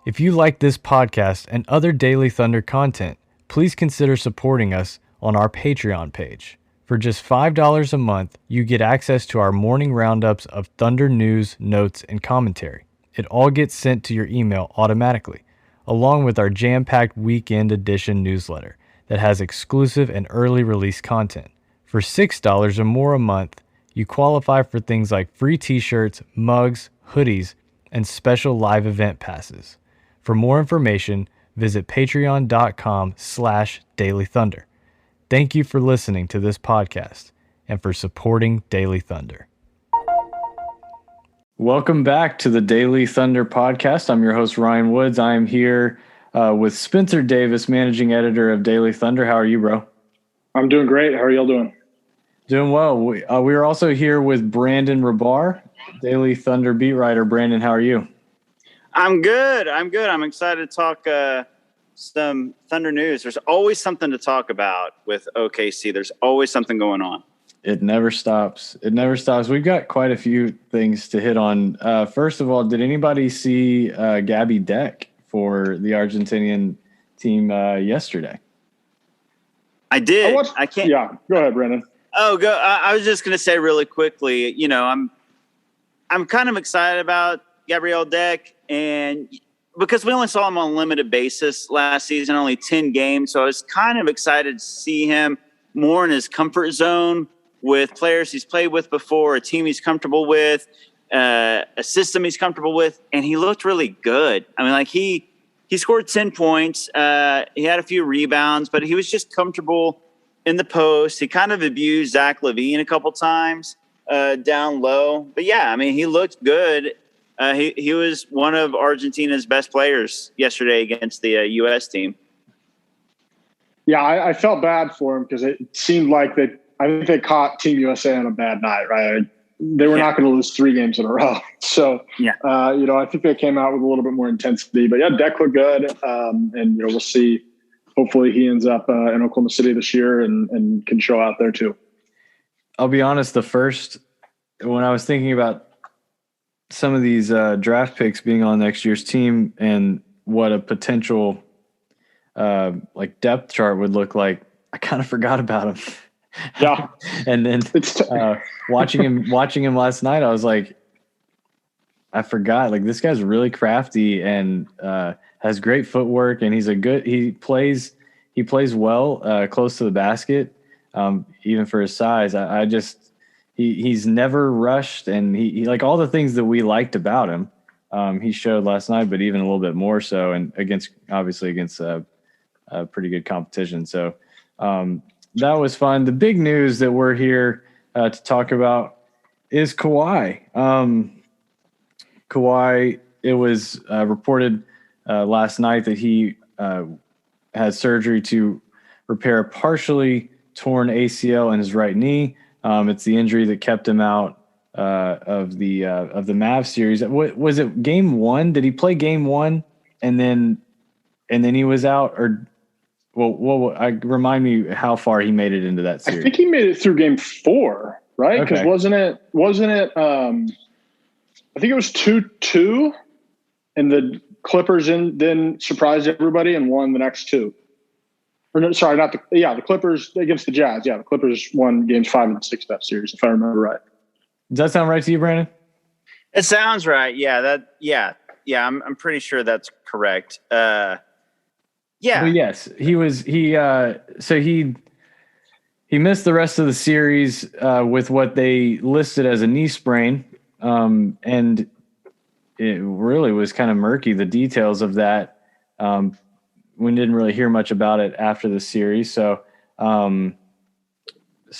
If you like this podcast and other Daily Thunder content, please consider supporting us on our Patreon page. For just $5 a month, you get access to our morning roundups of Thunder news, notes, and commentary. It all gets sent to your email automatically, along with our jam-packed weekend edition newsletter that has exclusive and early release content. For $6 or more a month, you qualify for things like free t-shirts, mugs, hoodies, and special live event passes. For more information, visit patreon.com/dailythunder. Thank you for listening to this podcast and for supporting Daily Thunder. Welcome back to the Daily Thunder podcast. I'm your host, Ryan Woods. I am here with Spenser Davis, managing editor of Daily Thunder. How are you, bro? I'm doing great. How are y'all doing? Doing well. We are also here with Brandon Rabar, Daily Thunder beat writer. Brandon, how are you? I'm good. I'm excited to talk some Thunder news. There's always something to talk about with OKC. There's always something going on. It never stops. We've got quite a few things to hit on. First of all, did anybody see Gabby Deck for the Argentinian team yesterday? I did. I can't. Yeah, go ahead, Brandon. Oh, go. I was just going to say really quickly, I'm kind of excited about Gabriel Deck, and because we only saw him on a limited basis last season, only 10 games. So I was kind of excited to see him more in his comfort zone with players he's played with before, a team he's comfortable with, a system he's comfortable with. And he looked really good. I mean, like he scored 10 points. He had a few rebounds, but he was just comfortable in the post. He kind of abused Zach LaVine a couple times down low. But yeah, I mean, he looked good. He was one of Argentina's best players yesterday against the U.S. team. Yeah, I felt bad for him because it seemed like I think they caught Team USA on a bad night, right? They were not going to lose 3 games in a row. So, I think they came out with a little bit more intensity. But, yeah, Deck looked good. And we'll see. Hopefully he ends up in Oklahoma City this year and can show out there too. I'll be honest, when I was thinking about some of these draft picks being on next year's team and what a potential depth chart would look like, I kind of forgot about him. Yeah. And then watching him last night, I was like, I forgot. Like, this guy's really crafty and has great footwork, and he plays well close to the basket, even for his size. He's never rushed, and he like all the things that we liked about him. He showed last night, but even a little bit more so, and against a pretty good competition. So that was fun. The big news that we're here to talk about is Kawhi. Kawhi, it was reported last night that he had surgery to repair a partially torn ACL in his right knee. It's the injury that kept him out of the Mavs series. What was it? Game 1? Did he play game 1 and then he was out? Or remind me how far he made it into that series. I think he made it through game 4, right? Because wasn't it? I think it was 2-2, and the Clippers then surprised everybody and won the next 2. Or no, sorry, the Clippers against the Jazz. Yeah, the Clippers won games 5 and 6 that series, if I remember right. Does that sound right to you, Brandon? It sounds right. Yeah, I'm pretty sure that's correct. Yeah. Well, yes, he missed the rest of the series with what they listed as a knee sprain, and it really was kind of murky, the details of that. We didn't really hear much about it after the series. So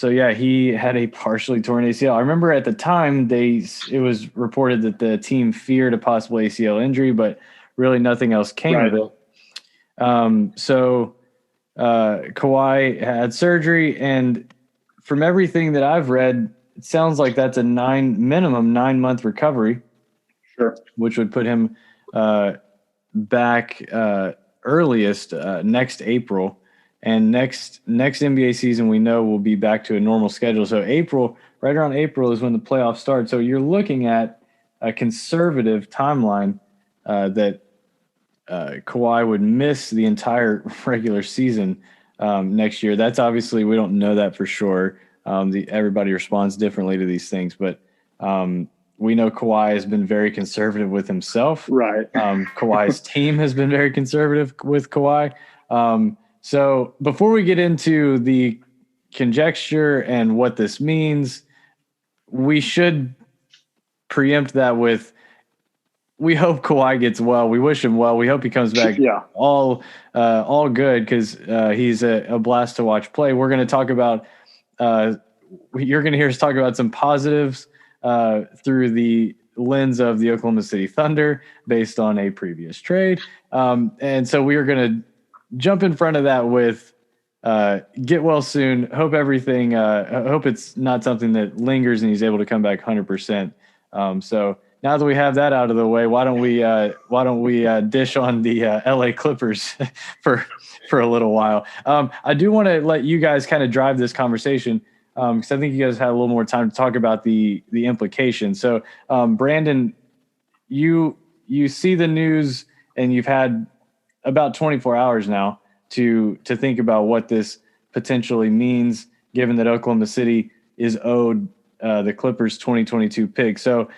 yeah, he had a partially torn ACL. I remember at the time it was reported that the team feared a possible ACL injury, but really nothing else came of it. So Kawhi had surgery, and from everything that I've read, it sounds like that's a minimum 9-month recovery. Sure. Which would put him back earliest next April. And next NBA season, we know we'll be back to a normal schedule. So right around April is when the playoffs start. So you're looking at a conservative timeline that Kawhi would miss the entire regular season next year. That's obviously, we don't know that for sure. Everybody responds differently to these things, but we know Kawhi has been very conservative with himself. Right. Kawhi's team has been very conservative with Kawhi. So before we get into the conjecture and what this means, we should preempt that with, we hope Kawhi gets well. We wish him well. We hope he comes back all good, because he's a blast to watch play. We're going to talk about you're going to hear us talk about some positives through the lens of the Oklahoma City Thunder based on a previous trade. And so we are going to jump in front of that with get well soon. Hope everything, hope it's not something that lingers and he's able to come back 100%. So now that we have that out of the way, why don't we dish on the LA Clippers for a little while? I do want to let you guys kind of drive this conversation, because I think you guys had a little more time to talk about the implications. So, Brandon, you see the news and you've had about 24 hours now to think about what this potentially means, given that Oklahoma City is owed the Clippers 2022 pick. So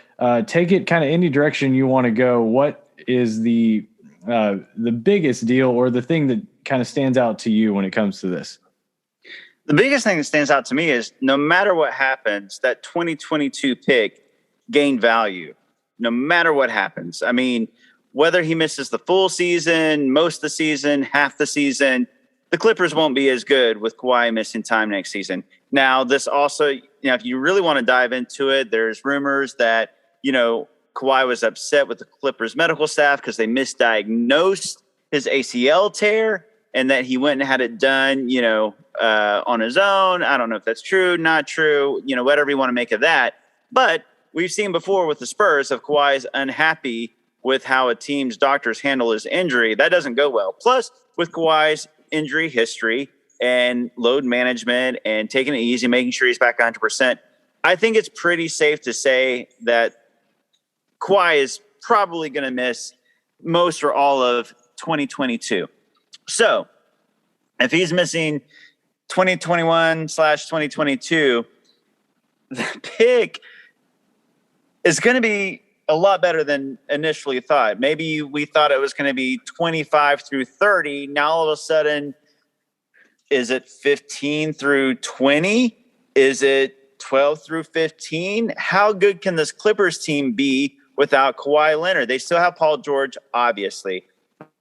take it kind of any direction you want to go. What is the biggest deal, or the thing that kind of stands out to you when it comes to this? The biggest thing that stands out to me is, no matter what happens, that 2022 pick gained value, no matter what happens. I mean, whether he misses the full season, most of the season, half the season, the Clippers won't be as good with Kawhi missing time next season. Now, this also, if you really want to dive into it, there's rumors that, Kawhi was upset with the Clippers medical staff because they misdiagnosed his ACL tear, and that he went and had it done, on his own. I don't know if that's true, not true, whatever you want to make of that. But we've seen before with the Spurs, if Kawhi is unhappy with how a team's doctors handle his injury, that doesn't go well. Plus, with Kawhi's injury history and load management and taking it easy, making sure he's back 100%, I think it's pretty safe to say that Kawhi is probably going to miss most or all of 2022. So if he's missing 2021/2022, the pick is going to be a lot better than initially thought. Maybe we thought it was going to be 25 through 30. Now all of a sudden, is it 15 through 20? Is it 12 through 15? How good can this Clippers team be without Kawhi Leonard? They still have Paul George, obviously.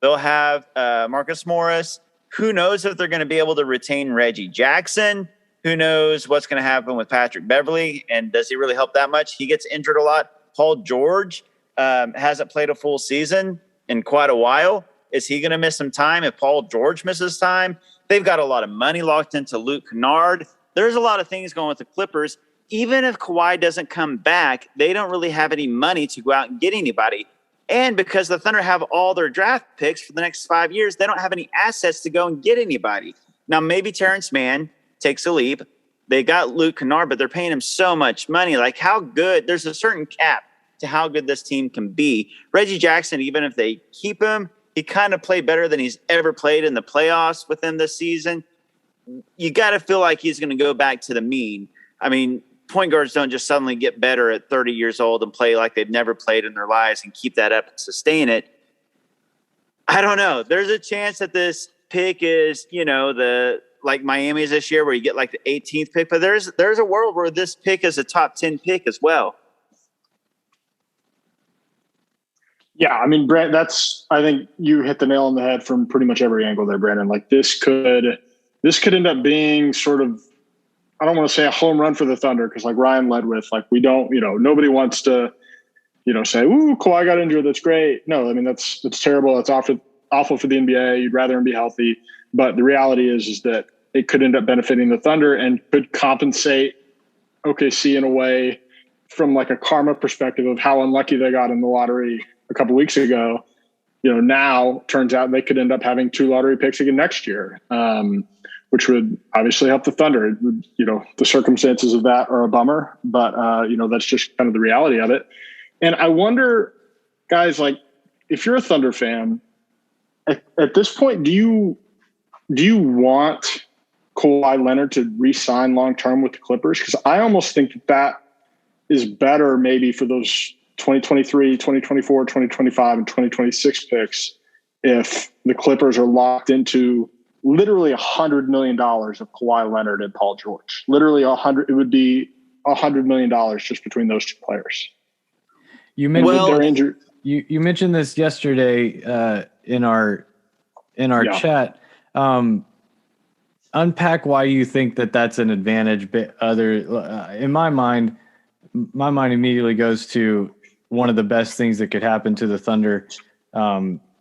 They'll have Marcus Morris. Who knows if they're going to be able to retain Reggie Jackson? Who knows what's going to happen with Patrick Beverley? And does he really help that much? He gets injured a lot. Paul George hasn't played a full season in quite a while. Is he going to miss some time? If Paul George misses time, they've got a lot of money locked into Luke Kennard. There's a lot of things going with the Clippers. Even if Kawhi doesn't come back, they don't really have any money to go out and get anybody. And because the Thunder have all their draft picks for the next 5 years, they don't have any assets to go and get anybody. Now, maybe Terrence Mann takes a leap. They got Luke Kennard, but they're paying him so much money. Like, how good? There's a certain cap to how good this team can be. Reggie Jackson, even if they keep him, he kind of played better than he's ever played in the playoffs with them this season. You got to feel like he's going to go back to the mean. I mean, point guards don't just suddenly get better at 30 years old and play like they've never played in their lives and keep that up and sustain it. I don't know. There's a chance that this pick is, like Miami's this year, where you get like the 18th pick, but there's a world where this pick is a top 10 pick as well. Yeah, I mean, Brent, I think you hit the nail on the head from pretty much every angle there, Brandon. Like, this could end up being sort of, I don't want to say a home run for the Thunder, because like Ryan led with, like, we don't, nobody wants to, say, ooh, Kawhi got injured, that's great. No, I mean, that's terrible. That's awful for the NBA. You'd rather him be healthy. But the reality is that it could end up benefiting the Thunder and could compensate OKC in a way, from like a karma perspective of how unlucky they got in the lottery a couple weeks ago. now turns out they could end up having 2 lottery picks again next year, which would obviously help the Thunder. It would, the circumstances of that are a bummer, but that's just kind of the reality of it. And I wonder, guys, like, if you're a Thunder fan, at this point, do you want Kawhi Leonard to re-sign long-term with the Clippers? Because I almost think that is better maybe for those 2023, 2024, 2025, and 2026 picks if the Clippers are locked into literally $100 million of Kawhi Leonard and Paul George. Literally it would be $100 million just between those 2 players. You mentioned they're injured. You mentioned this yesterday in our chat. Unpack why you think that that's an advantage. But in my mind immediately goes to one of the best things that could happen to the Thunder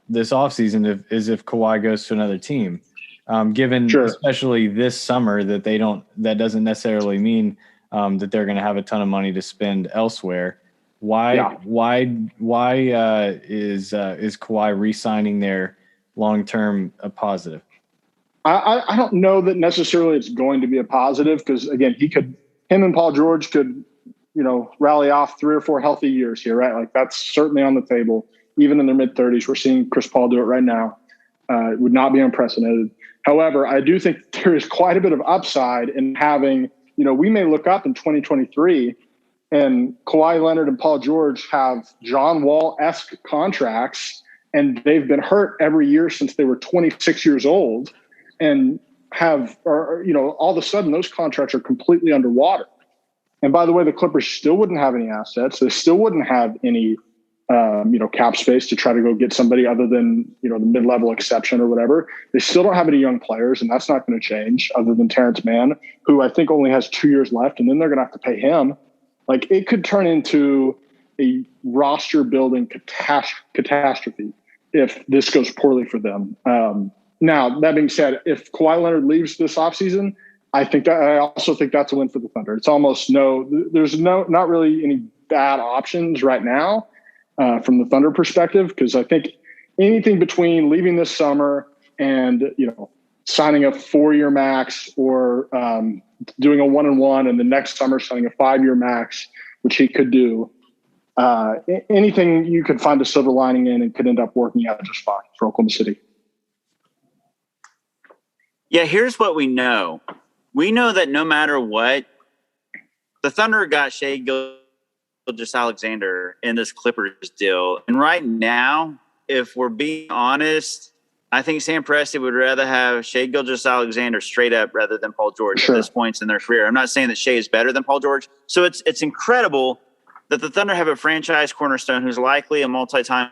this offseason if Kawhi goes to another team. Given especially this summer that doesn't necessarily mean that they're going to have a ton of money to spend elsewhere. Why is Kawhi re-signing there long-term a positive? I don't know that necessarily it's going to be a positive because, again, him and Paul George could, rally off 3 or 4 healthy years here, right? Like, that's certainly on the table. Even in their mid-30s, we're seeing Chris Paul do it right now. It would not be unprecedented. However, I do think there is quite a bit of upside in having, we may look up in 2023 and Kawhi Leonard and Paul George have John Wall-esque contracts, and they've been hurt every year since they were 26 years old, and all of a sudden those contracts are completely underwater. And by the way, the Clippers still wouldn't have any assets. They still wouldn't have any, cap space to try to go get somebody other than, the mid-level exception or whatever. They still don't have any young players, and that's not going to change other than Terrence Mann, who I think only has 2 years left, and then they're going to have to pay him. Like, it could turn into a roster-building catastrophe if this goes poorly for them. Now, that being said, if Kawhi Leonard leaves this offseason, I also think that's a win for the Thunder. It's almost there's not really any bad options right now from the Thunder perspective, because I think anything between leaving this summer and, signing a 4-year max or doing a 1-and-1 and the next summer signing a 5-year max, which he could do, anything you could find a silver lining in and could end up working out just fine for Oklahoma City. Yeah, here's what we know. We know that no matter what, the Thunder got Shai Gilgeous-Alexander in this Clippers deal. And right now, if we're being honest, I think Sam Presti would rather have Shai Gilgeous-Alexander straight up rather than Paul George at this point in their career. I'm not saying that Shai is better than Paul George. So it's incredible that the Thunder have a franchise cornerstone who's likely a multi-time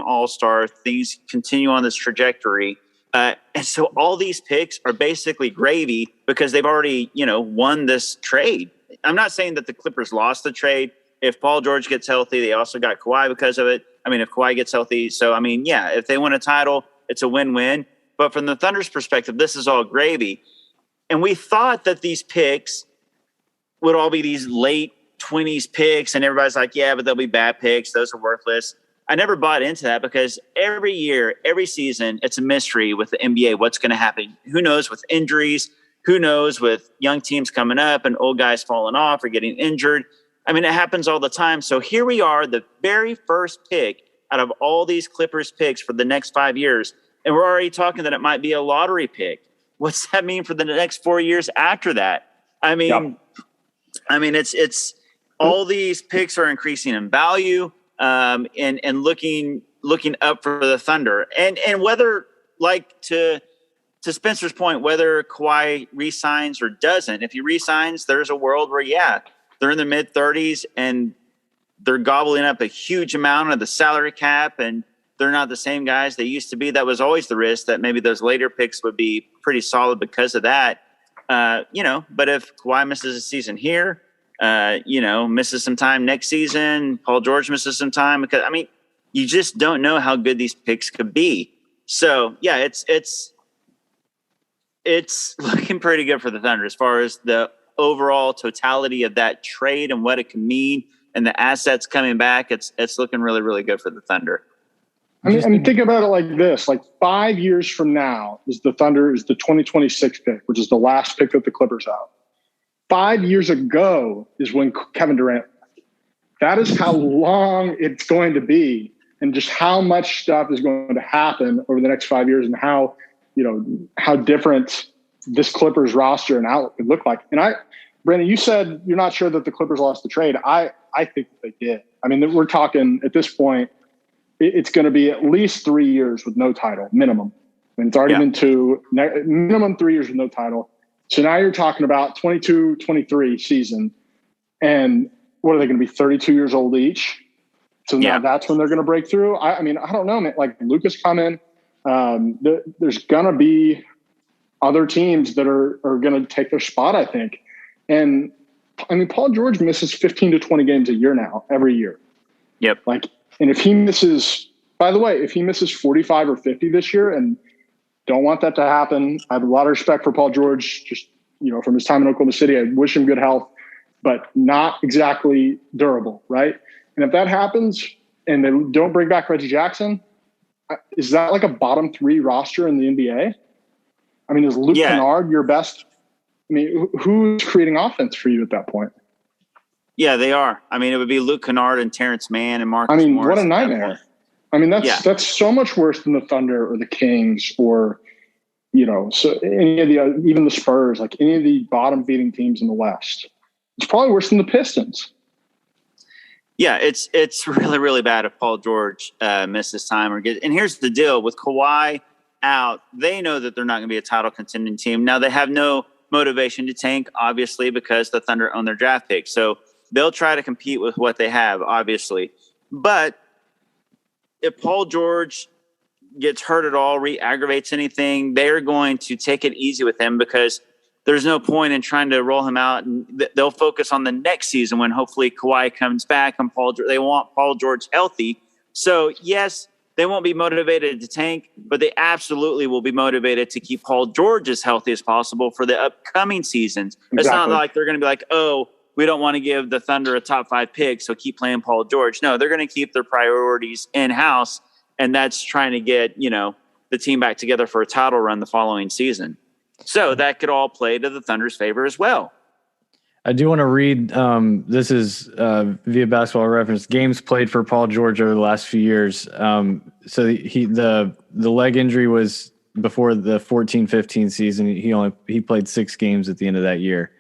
all-star. Things continue on this trajectory. And so all these picks are basically gravy because they've already, won this trade. I'm not saying that the Clippers lost the trade. If Paul George gets healthy, they also got Kawhi because of it. I mean, if Kawhi gets healthy. So, if they win a title, it's a win-win. But from the Thunder's perspective, this is all gravy. And we thought that these picks would all be these late 20s picks. And everybody's like, yeah, but they'll be bad picks. Those are worthless. I never bought into that because every year, every season, it's a mystery with the NBA. What's going to happen? Who knows with injuries? Who knows with young teams coming up and old guys falling off or getting injured? It happens all the time. So here we are, the very first pick out of all these Clippers picks for the next 5 years. And we're already talking that it might be a lottery pick. What's that mean for the next 4 years after that? It's all these picks are increasing in value. And looking up for the Thunder, and whether, like to Spencer's point, whether Kawhi re-signs or doesn't. If he re-signs, there's a world where they're in their mid-30s and they're gobbling up a huge amount of the salary cap, and they're not the same guys they used to be. That was always the risk that maybe those later picks would be pretty solid because of that. But if Kawhi misses a season here, misses some time next season, Paul George misses some time because, you just don't know how good these picks could be. So yeah, it's looking pretty good for the Thunder as far as the overall totality of that trade and what it can mean and the assets coming back. It's looking really, really good for the Thunder. think about it like this: like 5 years from now is the 2026 pick, which is the last pick that the Clippers have. 5 years ago is when Kevin Durant. That is how long it's going to be, and just how much stuff is going to happen over the next 5 years, and how different this Clippers roster and outlook could look like. And Brandon, you said you're not sure that the Clippers lost the trade. I think that they did. I mean, we're talking at this point, it's going to be at least 3 years with no title, minimum. I mean, it's already been minimum 3 years with no title. So now you're talking about 22-23 season. And what are they going to be, 32 years old each? So now that's when they're going to break through. I mean, I don't know, man. Like Luka's coming. There's going to be other teams that are going to take their spot, I think. And I mean, Paul George misses 15 to 20 games a year now, every year. Yep. And if he misses, by the way, if he misses 45 or 50 this year, and don't want that to happen, I have a lot of respect for Paul George, just, from his time in Oklahoma City. I wish him good health, but not exactly durable, right? And if that happens and they don't bring back Reggie Jackson, is that like a bottom 3 roster in the NBA? I mean, is Luke Kennard your best? I mean, who's creating offense for you at that point? Yeah, they are. I mean, it would be Luke Kennard and Terrence Mann and Marcus Morris. What a nightmare. I mean, that's so much worse than the Thunder or the Kings or, so any of even the Spurs, like any of the bottom feeding teams in the West. It's probably worse than the Pistons. Yeah, it's really, really bad if Paul George misses time and here's the deal with Kawhi out. They know that they're not going to be a title contending team. Now they have no motivation to tank, obviously, because the Thunder own their draft pick. So they'll try to compete with what they have, obviously. But if Paul George gets hurt at all, re-aggravates anything, they're going to take it easy with him because there's no point in trying to roll him out. And they'll focus on the next season when hopefully Kawhi comes back and they want Paul George healthy. So, yes, they won't be motivated to tank, but they absolutely will be motivated to keep Paul George as healthy as possible for the upcoming seasons. Exactly. It's not like they're going to be like, oh, we don't want to give the Thunder a top 5 pick, so keep playing Paul George. No, they're going to keep their priorities in-house, and that's trying to get, the team back together for a title run the following season. So that could all play to the Thunder's favor as well. I do want to read, this is via Basketball Reference, games played for Paul George over the last few years. So the leg injury was before the 14-15 season. He played 6 games at the end of that year.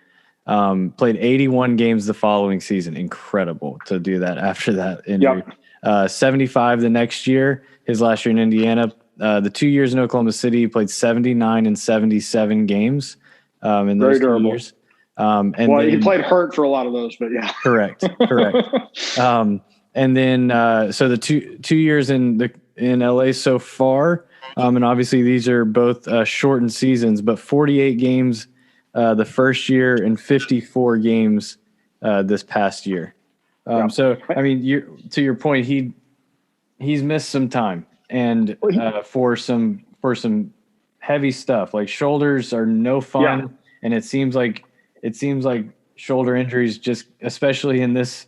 Played 81 games the following season. Incredible to do that after that injury. Yep. 75 the next year, his last year in Indiana. The 2 years in Oklahoma City, he played 79 and 77 games in those 2 years. He played hurt for a lot of those, but yeah. Correct. And then so the two years in LA so far, and obviously these are both shortened seasons, but 48 games the first year and 54 games this past year. So I mean, to your point, he's missed some time, and for some heavy stuff like shoulders are no fun, and it seems like shoulder injuries, just especially in this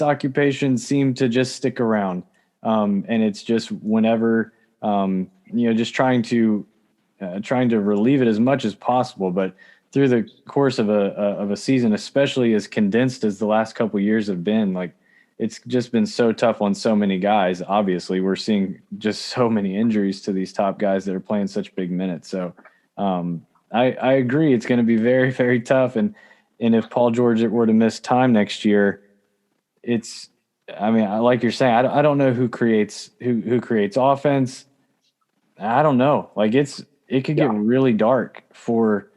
occupation, seem to just stick around. And it's just whenever, just trying to relieve it as much as possible. But through the course of a season, especially as condensed as the last couple of years have been, like it's just been so tough on so many guys. Obviously, we're seeing just so many injuries to these top guys that are playing such big minutes. So, I agree. It's going to be very, very tough. And if Paul George were to miss time next year, like you're saying, I don't know who creates offense. I don't know. Like it could get really dark for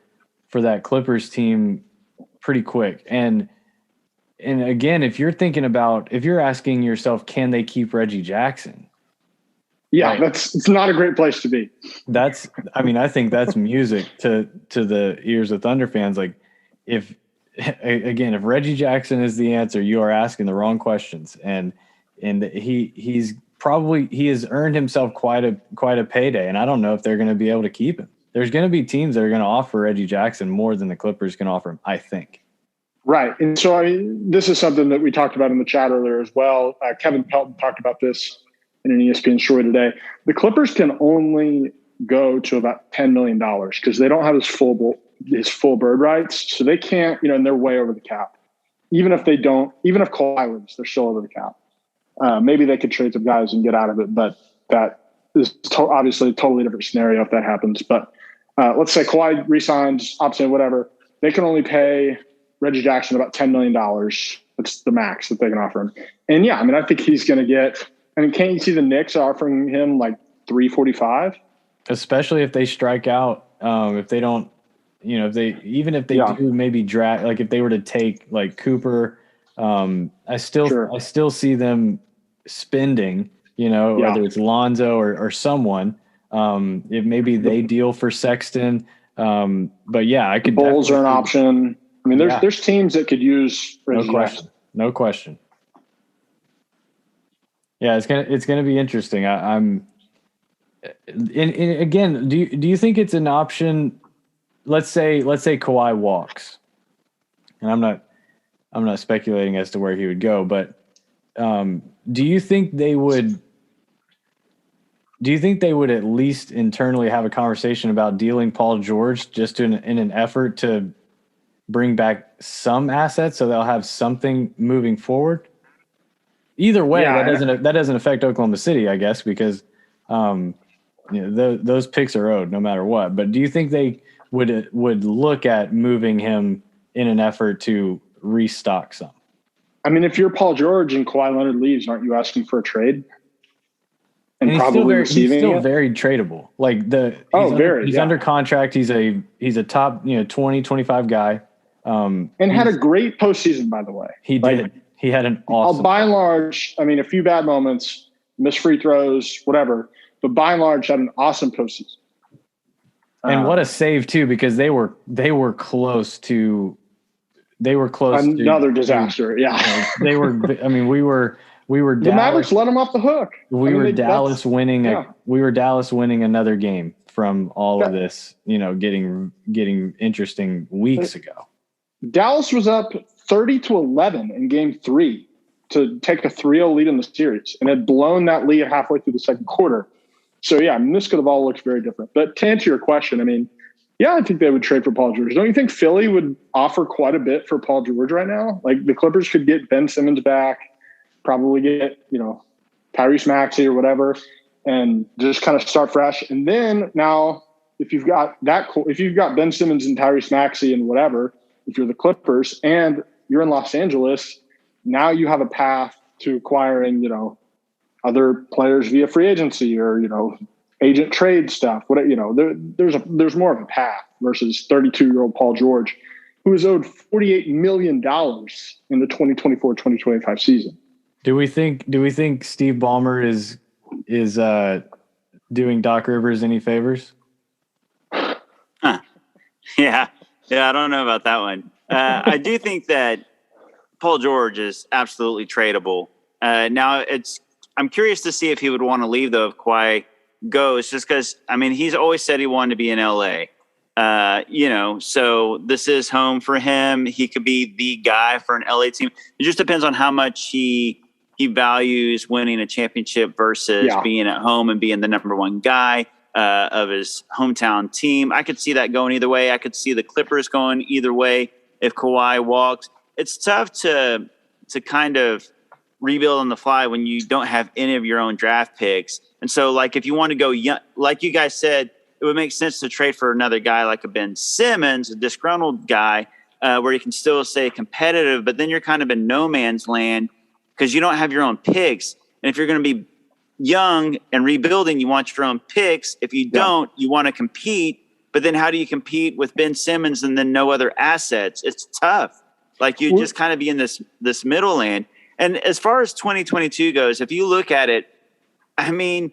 that Clippers team pretty quick. And again, if you're asking yourself, can they keep Reggie Jackson? Yeah, it's not a great place to be. I think that's music to the ears of Thunder fans. Like if Reggie Jackson is the answer, you are asking the wrong questions. And he has earned himself quite a payday. And I don't know if they're going to be able to keep him. There's going to be teams that are going to offer Reggie Jackson more than the Clippers can offer him, I think. Right. And so, this is something that we talked about in the chat earlier as well. Kevin Pelton talked about this in an ESPN story today. The Clippers can only go to about $10 million because they don't have his full bird rights. So they can't, and they're way over the cap. Even if Kawhi leaves, they're still over the cap. Maybe they could trade some guys and get out of it, but that is obviously a totally different scenario if that happens. But let's say Kawhi resigns, opts in, whatever. They can only pay Reggie Jackson about $10 million. That's the max that they can offer him. And yeah, I think he's going to get. Can't you see the Knicks offering him like $345? Especially if they strike out. If they don't, if they do maybe draft, like if they were to take like Cooper, I still see them spending. Whether it's Lonzo or someone. If maybe they deal for Sexton. But yeah, I could. Bulls are an option. There's teams that could use Reggie Jackson. No question. Yeah, it's gonna be interesting. I'm. Again, do you think it's an option? Let's say Kawhi walks, and I'm not speculating as to where he would go, but do you think they would? Do you think they would at least internally have a conversation about dealing Paul George just in an effort to bring back some assets so they'll have something moving forward? Either way, that doesn't affect Oklahoma City, I guess, because those picks are owed no matter what. But do you think they would look at moving him in an effort to restock some? If you're Paul George and Kawhi Leonard leaves, aren't you asking for a trade? And he's probably still very tradable. Like he's under contract. He's a top 20, 25 guy. And had a great postseason, by the way. He did. He had an awesome. By and large, a few bad moments, missed free throws, whatever. But by and large, had an awesome postseason. And what a save too, because they were close to. They were close. Another disaster. Yeah. They were. We were. The Mavericks let him off the hook. We were Dallas winning. We were Dallas winning another game from all of this. Getting interesting weeks ago. Dallas was up 30-11 in Game 3 to take a 3-0 lead in the series, and had blown that lead halfway through the second quarter. So yeah, this could have all looked very different. But to answer your question, I think they would trade for Paul George. Don't you think Philly would offer quite a bit for Paul George right now? Like the Clippers could get Ben Simmons back, probably get, Tyrese Maxey or whatever, and just kind of start fresh. And then now if you've got Ben Simmons and Tyrese Maxey and whatever, if you're the Clippers and you're in Los Angeles, now you have a path to acquiring, other players via free agency or, agent trade stuff. There's more of a path versus 32-year-old Paul George, who is owed $48 million in the 2024-2025 season. Do we think Steve Ballmer is doing Doc Rivers any favors? Huh. Yeah, I don't know about that one. I do think that Paul George is absolutely tradable. Now I'm curious to see if he would want to leave though if Kawhi goes, just because he's always said he wanted to be in LA. So this is home for him. He could be the guy for an LA team. It just depends on how much he values winning a championship versus being at home and being the number one guy of his hometown team. I could see that going either way. I could see the Clippers going either way if Kawhi walks. It's tough to kind of rebuild on the fly when you don't have any of your own draft picks. And so, like, if you want to go young, like you guys said, it would make sense to trade for another guy like a Ben Simmons, a disgruntled guy, where you can still stay competitive, but then you're kind of in no man's land because you don't have your own picks. And if you're going to be young and rebuilding, you want your own picks. If you don't, you want to compete. But then how do you compete with Ben Simmons and then no other assets? It's tough. Like you just kind of be in this middle land. And as far as 2022 goes, if you look at it, the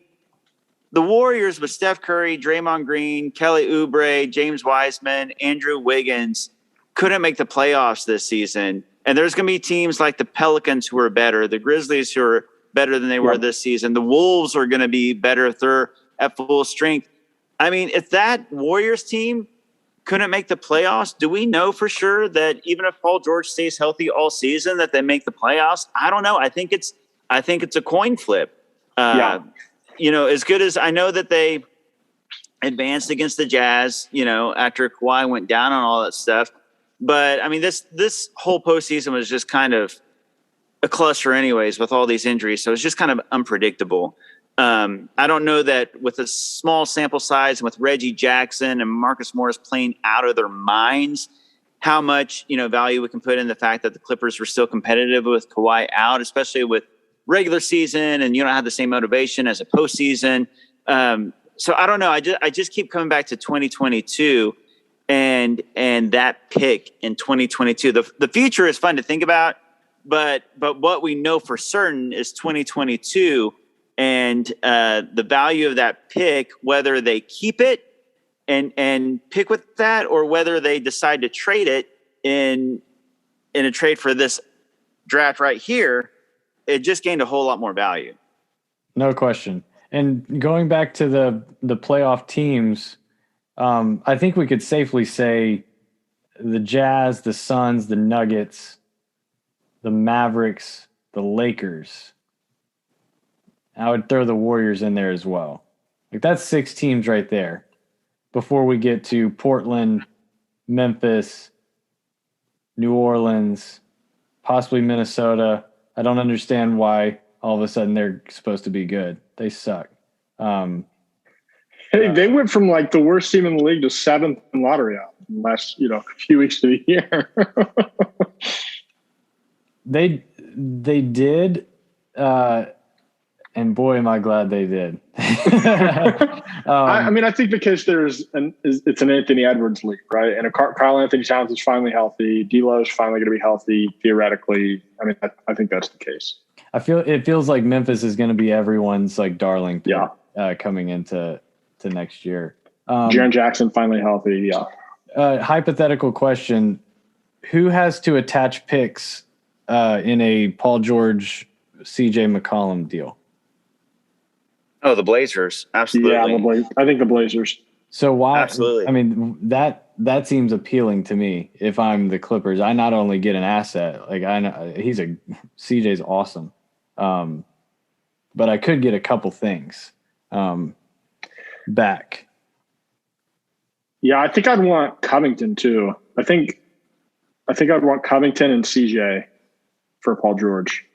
Warriors with Steph Curry, Draymond Green, Kelly Oubre, James Wiseman, Andrew Wiggins couldn't make the playoffs this season. And there's going to be teams like the Pelicans who are better, the Grizzlies who are better than they were this season. The Wolves are going to be better if they're at full strength. If that Warriors team couldn't make the playoffs, do we know for sure that even if Paul George stays healthy all season that they make the playoffs? I don't know. I think it's a coin flip. As good as I know that they advanced against the Jazz, after Kawhi went down on all that stuff. But I mean, this whole postseason was just kind of a cluster anyways with all these injuries. So it's just kind of unpredictable. I don't know that with a small sample size and with Reggie Jackson and Marcus Morris playing out of their minds, how much, value we can put in the fact that the Clippers were still competitive with Kawhi out, especially with regular season, and you don't have the same motivation as a postseason. So I don't know. I just keep coming back to 2022 and that pick in 2022. The future is fun to think about, but what we know for certain is 2022 and the value of that pick, whether they keep it and pick with that, or whether they decide to trade it in a trade for this draft right here, it just gained a whole lot more value. No question. And going back to the playoff teams, I think we could safely say the Jazz, the Suns, the Nuggets, the Mavericks, the Lakers. I would throw the Warriors in there as well. Like, that's 6 teams right there before we get to Portland, Memphis, New Orleans, possibly Minnesota. I don't understand why all of a sudden they're supposed to be good. They suck. They went from like the worst team in the league to 7th in lottery out in the last, few weeks of the year. They did, and boy, am I glad they did. I think the case there it's an Anthony Edwards league, right? And Karl Anthony Towns is finally healthy. D'Lo is finally going to be healthy theoretically. I mean, I think that's the case. It feels like Memphis is going to be everyone's like darling pick, coming into next year. Jaren Jackson finally healthy. Yeah. Hypothetical question: who has to attach picks in a Paul George, CJ McCollum deal? Oh, the Blazers. Absolutely. Yeah, I think the Blazers. So why? Absolutely. I mean, that seems appealing to me. If I'm the Clippers, I not only get an asset, like I know CJ's awesome, but I could get a couple things back. Yeah, I think I'd want Covington too. I think I'd want Covington and CJ for Paul George.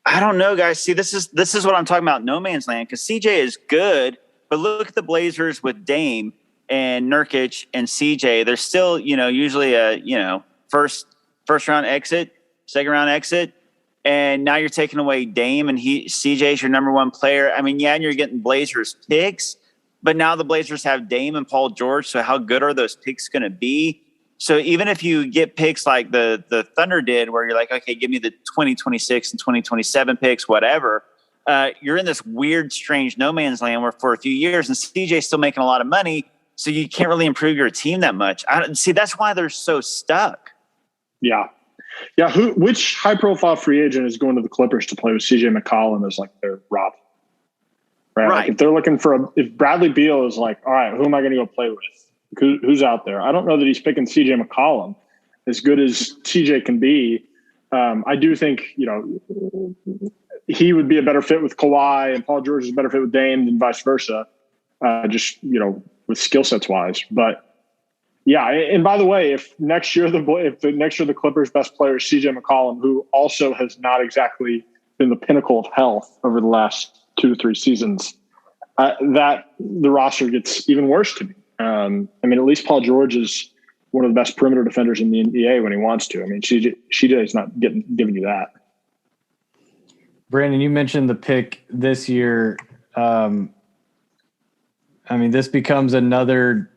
I don't know, guys. See, this is what I'm talking about. No man's land, because CJ is good, but look at the Blazers with Dame and Nurkic and CJ. They're still, usually a first round exit, second round exit, and now you're taking away Dame and CJ is your number one player. I mean, yeah, and you're getting Blazers picks, but now the Blazers have Dame and Paul George. So how good are those picks going to be? So even if you get picks like the Thunder did, where you're like, okay, give me the 2026 and 2027 picks, whatever, you're in this weird, strange no man's land where for a few years, and CJ's still making a lot of money, so you can't really improve your team that much. That's why they're so stuck. Yeah. Yeah. Which high profile free agent is going to the Clippers to play with CJ McCollum as like their Rob? Right. Like if they're looking if Bradley Beal is like, all right, who am I going to go play with? Who's out there? I don't know that he's picking CJ McCollum, as good as CJ can be. I do think, he would be a better fit with Kawhi, and Paul George is a better fit with Dame than vice versa, with skill sets wise. But yeah, and by the way, if next year the Clippers' best player is CJ McCollum, who also has not exactly been the pinnacle of health over the last 2 to 3 seasons, that the roster gets even worse to me. At least Paul George is one of the best perimeter defenders in the NBA when he wants to. I mean, CJ is not giving you that. Brandon, you mentioned the pick this year. This becomes another.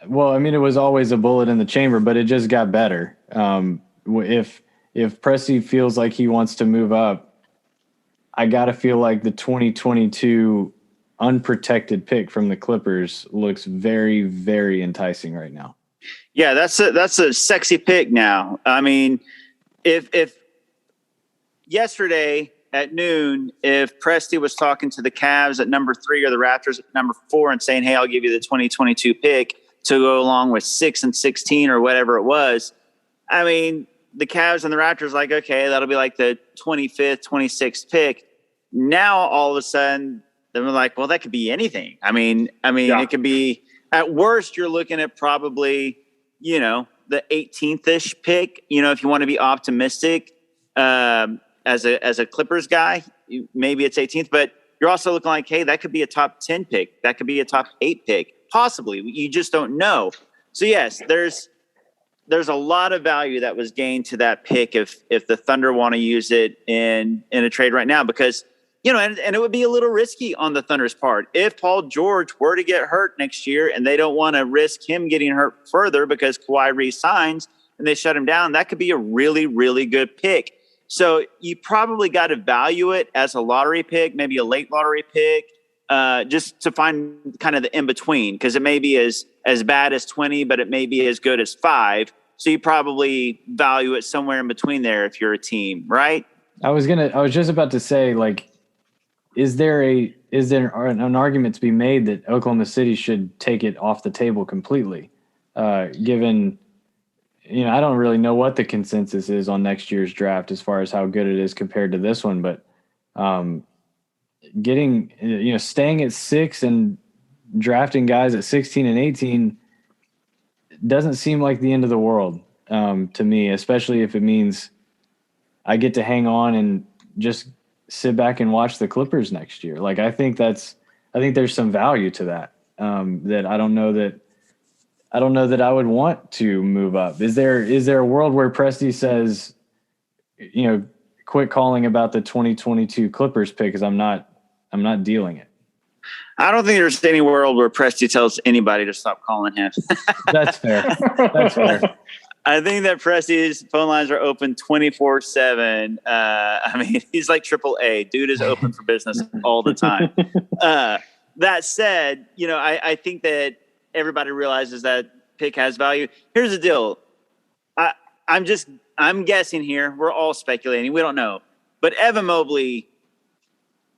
Well, it was always a bullet in the chamber, but it just got better. If Presti feels like he wants to move up, I got to feel like the 2022 unprotected pick from the Clippers looks very, very enticing right now. Yeah, that's a sexy pick now. I mean, if yesterday at noon, if Presti was talking to the Cavs at number 3 or the Raptors at number 4 and saying, hey, I'll give you the 2022 pick to go along with 6 and 16 or whatever it was, I mean, the Cavs and the Raptors like, okay, that'll be like the 25th, 26th pick. Now all of a sudden, then we're like, well, that could be anything. I mean, It could be, at worst, you're looking at probably, the 18th-ish pick. If you want to be optimistic, as a Clippers guy, maybe it's 18th, but you're also looking like, hey, that could be a top 10 pick. That could be a top 8 pick, possibly. You just don't know. So yes, there's a lot of value that was gained to that pick if the Thunder want to use it in a trade right now, because and it would be a little risky on the Thunder's part if Paul George were to get hurt next year and they don't want to risk him getting hurt further because Kawhi re-signs and they shut him down. That could be a really, really good pick. So you probably got to value it as a lottery pick, maybe a late lottery pick, just to find kind of the in-between, because it may be as bad as 20, but it may be as good as 5. So you probably value it somewhere in between there if you're a team, right? I was just about to say, like, is there an argument to be made that Oklahoma City should take it off the table completely, given – I don't really know what the consensus is on next year's draft as far as how good it is compared to this one, but staying at 6 and drafting guys at 16 and 18 doesn't seem like the end of the world to me, especially if it means I get to hang on and just sit back and watch the Clippers next year. Like, I think there's some value to that, that I don't know that I would want to move up. Is there a world where Presti says, quit calling about the 2022 Clippers pick because I'm not dealing it? I don't think there's any world where Presti tells anybody to stop calling him. That's fair. I think that Presti's phone lines are open 24/7. He's like AAA. Dude is open for business all the time. That said, I think that everybody realizes that pick has value. Here's the deal. I'm guessing here. We're all speculating. We don't know. But Evan Mobley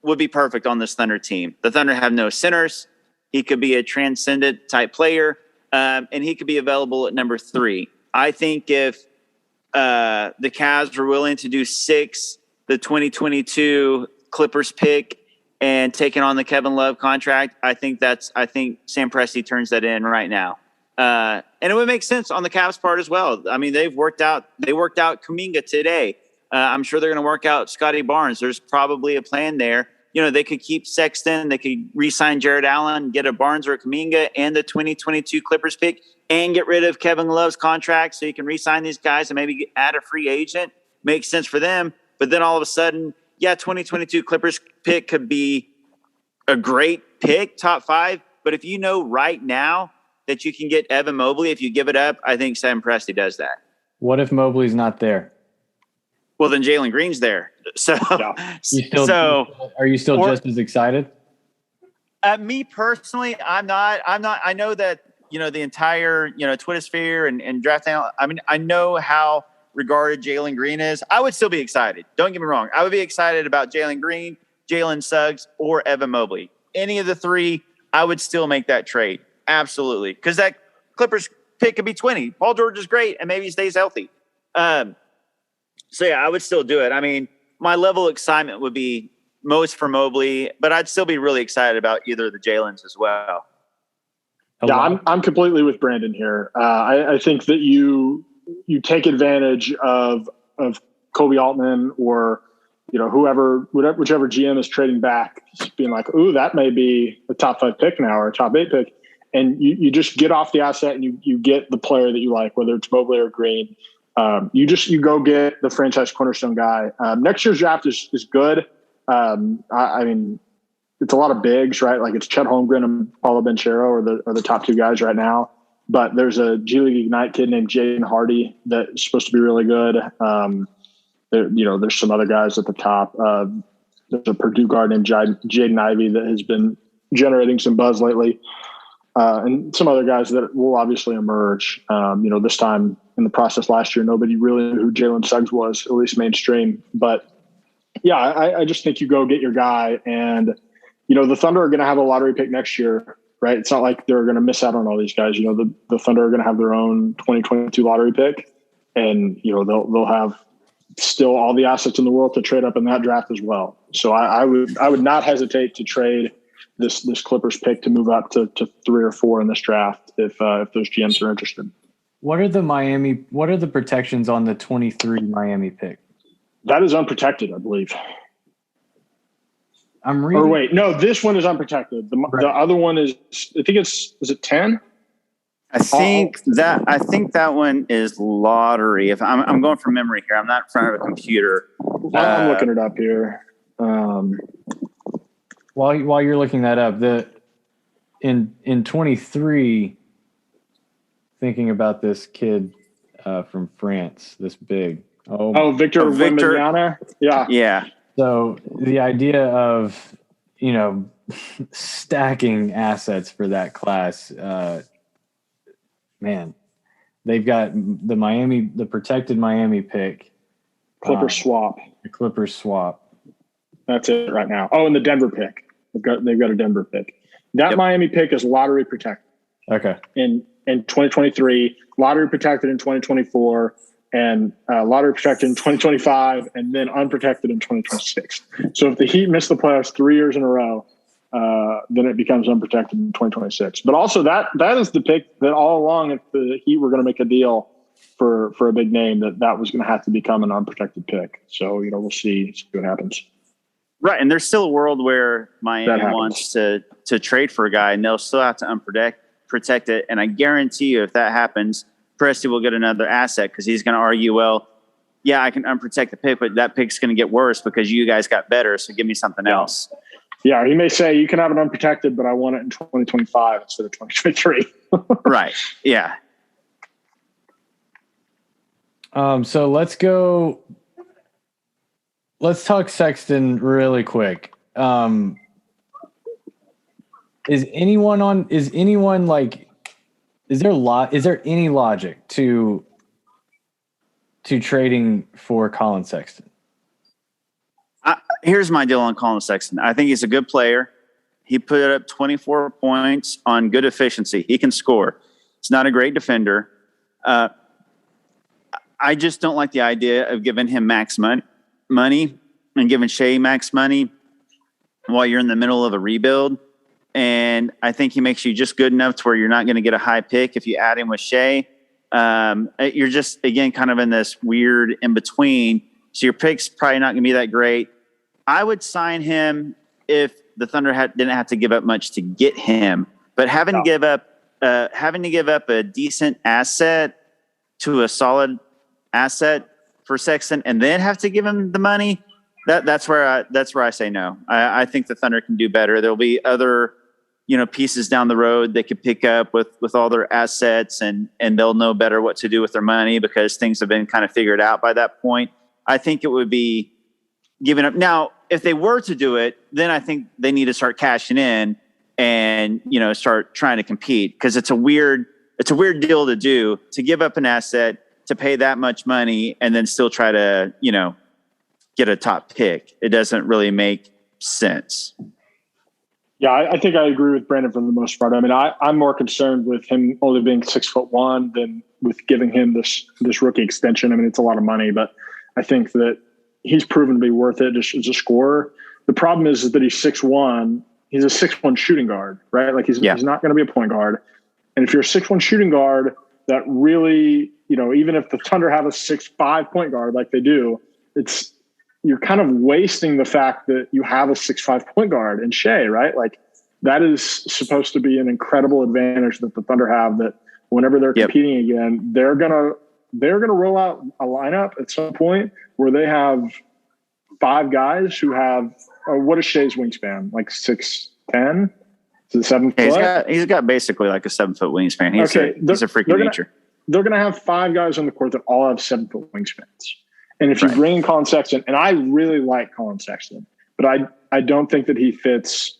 would be perfect on this Thunder team. The Thunder have no centers. He could be a transcendent type player, and he could be available at number 3. I think if the Cavs were willing to do 6, the 2022 Clippers pick, and taking on the Kevin Love contract, I think Sam Presti turns that in right now. And it would make sense on the Cavs part as well. They worked out Kuminga today. I'm sure they're going to work out Scotty Barnes. There's probably a plan there. They could keep Sexton. They could re-sign Jared Allen, get a Barnes or a Kuminga and the 2022 Clippers pick, and get rid of Kevin Love's contract so you can re-sign these guys and maybe add a free agent. Makes sense for them. But then all of a sudden, 2022 Clippers pick could be a great pick, top 5. But if right now that you can get Evan Mobley, if you give it up, I think Sam Presti does that. What if Mobley's not there? Well, then Jalen Green's there. So, are you still just as excited? Me personally, I'm not. I know that the entire Twitter sphere and draft. I know how regarded Jalen Green is. I would still be excited. Don't get me wrong. I would be excited about Jalen Green, Jalen Suggs, or Evan Mobley. Any of the 3, I would still make that trade. Absolutely, because that Clippers pick could be 20. Paul George is great, and maybe he stays healthy. So I would still do it. My level of excitement would be most for Mobley, but I'd still be really excited about either of the Jalens as well. Yeah, I'm completely with Brandon here. I think that you take advantage of Kobe Altman or whichever GM is trading back, just being like, ooh, that may be a top 5 pick now or a top 8 pick, and you just get off the asset and you get the player that you like, whether it's Mobley or Green. You go get the franchise cornerstone guy. Next year's draft is good. It's a lot of bigs, right? Like it's Chet Holmgren and Paulo Banchero are the top 2 guys right now. But there's a G League Ignite kid named Jaden Hardy that's supposed to be really good. There's some other guys at the top. There's a Purdue guard named Jaden Ivey that has been generating some buzz lately. And some other guys that will obviously emerge. This time in the process last year, nobody really knew who Jalen Suggs was, at least mainstream. But yeah, I just think you go get your guy, and the Thunder are going to have a lottery pick next year, right? It's not like they're going to miss out on all these guys. The Thunder are going to have their own 2022 lottery pick, and they'll have still all the assets in the world to trade up in that draft as well. So I would not hesitate to trade this Clippers pick to move up to 3 or 4 in this draft if those GMs are interested. What are the protections on the 23 Miami pick? That is unprotected, I believe. I'm reading. Or wait, no, this one is unprotected. The other one is it 10? I think that one is lottery. If I'm going from memory here, I'm not in front of a computer. I'm looking it up here. While you're looking that up, in 23, thinking about this kid from France, this big. Victor Wembanyama? Yeah. Yeah. So the idea of, stacking assets for that class, man, they've got the protected Miami pick. Clippers swap. The Clippers swap. That's it right now. Oh, and the Denver pick. They've got a Denver pick. That Miami pick is lottery protected. Okay. In 2023, lottery protected in 2024, and lottery protected in 2025, and then unprotected in 2026. So if the Heat miss the playoffs 3 years in a row, then it becomes unprotected in 2026. But also that is the pick that all along, if the Heat were going to make a deal for a big name, that was going to have to become an unprotected pick. So, we'll see what happens. Right. And there's still a world where Miami wants to trade for a guy, and they'll still have to protect it. And I guarantee you, if that happens, Presti will get another asset because he's going to argue, well, yeah, I can unprotect the pick, but that pick's going to get worse because you guys got better. So give me something else. Yeah, he may say you can have it unprotected, but I want it in 2025 instead of 2023. Right. Yeah. So let's talk Sexton really quick. Is there any logic to trading for Colin Sexton? Here's my deal on Colin Sexton. I think he's a good player. He put up 24 points on good efficiency. He can score. He's not a great defender. I just don't like the idea of giving him max money and giving Shea max money while you're in the middle of a rebuild. And I think he makes you just good enough to where you're not going to get a high pick if you add him with Shea. You're just, again, kind of in this weird in between. So your pick's probably not going to be that great. I would sign him if the Thunder didn't have to give up much to get him. But having to give up a decent asset to a solid asset for Sexton and then have to give him the money, that's where I say no. I think the Thunder can do better. There'll be other pieces down the road they could pick up with all their assets, and they'll know better what to do with their money because things have been kind of figured out by that point. I think it would be giving up. Now, if they were to do it, then I think they need to start cashing in and, start trying to compete, because it's a weird deal to do, to give up an asset, to pay that much money and then still try to, get a top pick. It doesn't really make sense. Yeah, I think I agree with Brandon for the most part. I mean, I'm more concerned with him only being 6'1" than with giving him this rookie extension. I mean, it's a lot of money, but I think that he's proven to be worth it just as a scorer. The problem is that he's 6'1". He's a 6'1" shooting guard, right? Like he's not going to be a point guard. And if you're a 6'1" shooting guard, that really, even if the Thunder have a 6'5" point guard like they do, you're kind of wasting the fact that you have a 6'5" point guard in Shea, right? Like that is supposed to be an incredible advantage that the Thunder have, that whenever they're competing again, they're gonna roll out a lineup at some point where they have 5 guys who have what is Shea's wingspan? Like 6'10"? Is it 7 foot? He's got basically like a 7 foot wingspan. He's a freaking nature. They're gonna have 5 guys on the court that all have 7 foot wingspans. And if you bring in Colin Sexton, and I really like Colin Sexton, but I don't think that he fits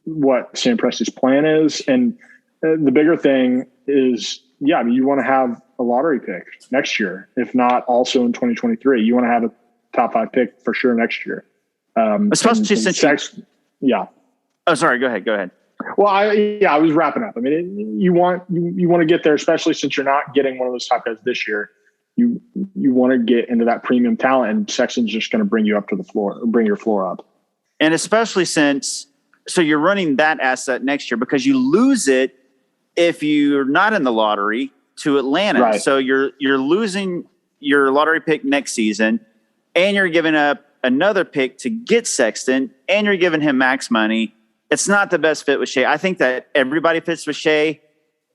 what Sam Presti's plan is. And the bigger thing is, you want to have a lottery pick next year, if not also in 2023. You want to have a top 5 pick for sure next year. Especially since Oh, sorry. Go ahead. Well, I was wrapping up. I mean, you want to get there, especially since you're not getting one of those top guys this year. you want to get into that premium talent, and Sexton's just going to bring you up to the floor, bring your floor up. And especially so you're running that asset next year because you lose it if you're not in the lottery to Atlanta. Right. So you're losing your lottery pick next season, and you're giving up another pick to get Sexton, and you're giving him max money. It's not the best fit with Shea. I think that everybody fits with Shea,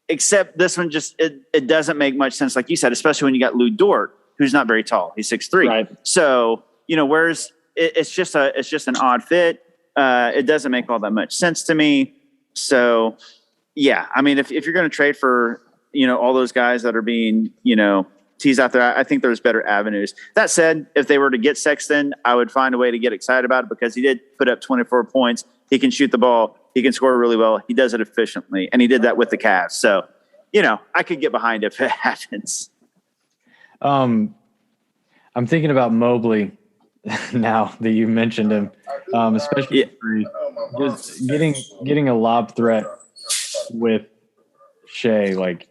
except this one just it doesn't make much sense, like you said, especially when you got Lou Dort, who's not very tall. He's 6'3". Right. So, where's it's just an odd fit. It doesn't make all that much sense to me. So, yeah, I mean, if you're going to trade for, all those guys that are being, teased out there, I think there's better avenues. That said, if they were to get Sexton, I would find a way to get excited about it because he did put up 24 points. He can shoot the ball. He can score really well. He does it efficiently, and he did that with the Cavs. So, I could get behind if it happens. I'm thinking about Mobley now that you mentioned him, especially just getting a lob threat with Shea, like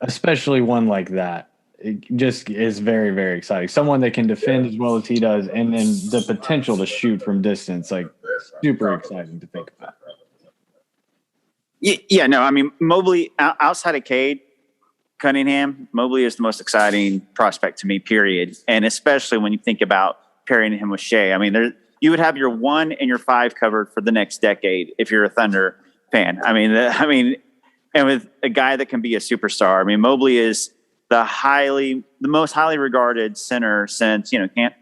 especially one like that. It just is very, very exciting. Someone that can defend as well as he does, and then the potential to shoot from distance, like super exciting to think about. Yeah, no, I mean, Mobley, outside of Cade Cunningham, Mobley is the most exciting prospect to me, period. And especially when you think about pairing him with Shea. I mean, you would have your 1 and your 5 covered for the next decade if you're a Thunder fan. I mean, and with a guy that can be a superstar. I mean, Mobley is the most highly regarded center since,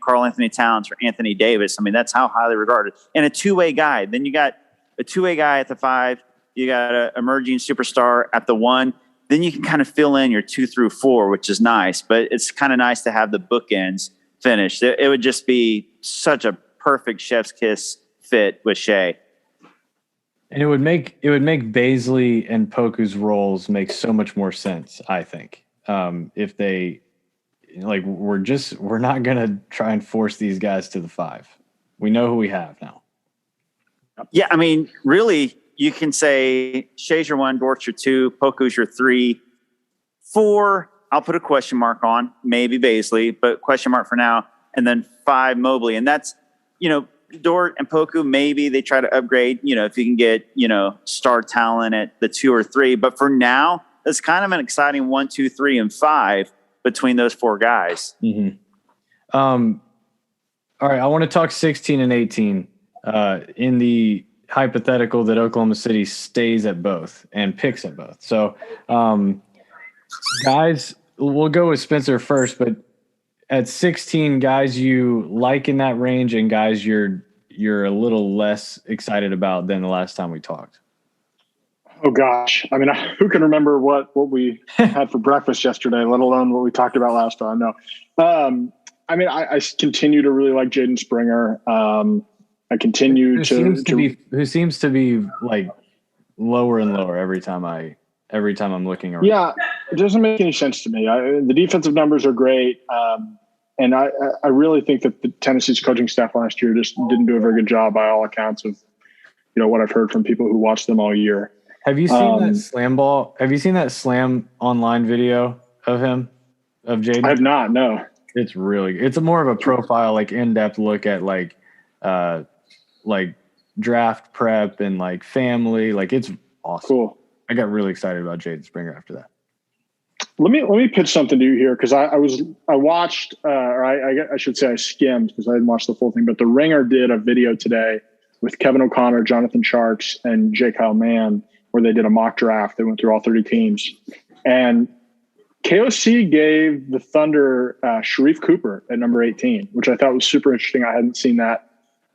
Karl Anthony Towns or Anthony Davis. I mean, that's how highly regarded. And a two-way guy. Then you got a two-way guy at the 5. You got an emerging superstar at the 1. Then you can kind of fill in your 2 through 4, which is nice. But it's kind of nice to have the bookends finished. It would just be such a perfect chef's kiss fit with Shea. And it would make Bazley and Poku's roles make so much more sense, I think. If they we're not gonna try and force these guys to the 5. We know who we have now. Yeah, I mean, really, you can say Shea's your 1, Dort's your 2, Poku's your 3. 4, I'll put a question mark on, maybe Bazley, but question mark for now. And then 5, Mobley. And that's, Dort and Poku, maybe they try to upgrade, if you can get, star talent at the 2 or 3. But for now, it's kind of an exciting 1, 2, 3, and 5 between those 4 guys. Mm-hmm. All right, I want to talk 16 and 18 in the hypothetical that Oklahoma City stays at both and picks at both. So, guys, we'll go with Spenser first, but at 16, guys you like in that range and guys you're a little less excited about than the last time we talked. Oh gosh. I mean, who can remember what we had for breakfast yesterday, let alone what we talked about last time? No. I mean, I continue to really like Jaden Springer. I continue who seems to be like lower and lower every time I'm looking around. Yeah, it doesn't make any sense to me. The defensive numbers are great, and I really think that the Tennessee's coaching staff last year just didn't do a very good job by all accounts of what I've heard from people who watched them all year. Have you seen that slam ball? Have you seen that slam online video of Jaden? I have not. No. It's it's more of a profile, like in-depth look at like draft prep and like family. Like it's awesome. Cool. I got really excited about Jaden Springer after that. Let me pitch something to you here because I watched or I should say I skimmed because I didn't watch the full thing, but The Ringer did a video today with Kevin O'Connor, Jonathan Sharks, and J. Kyle Mann where they did a mock draft. They went through all 30 teams, and KOC gave the Thunder Sharif Cooper at number 18, which I thought was super interesting. I hadn't seen that.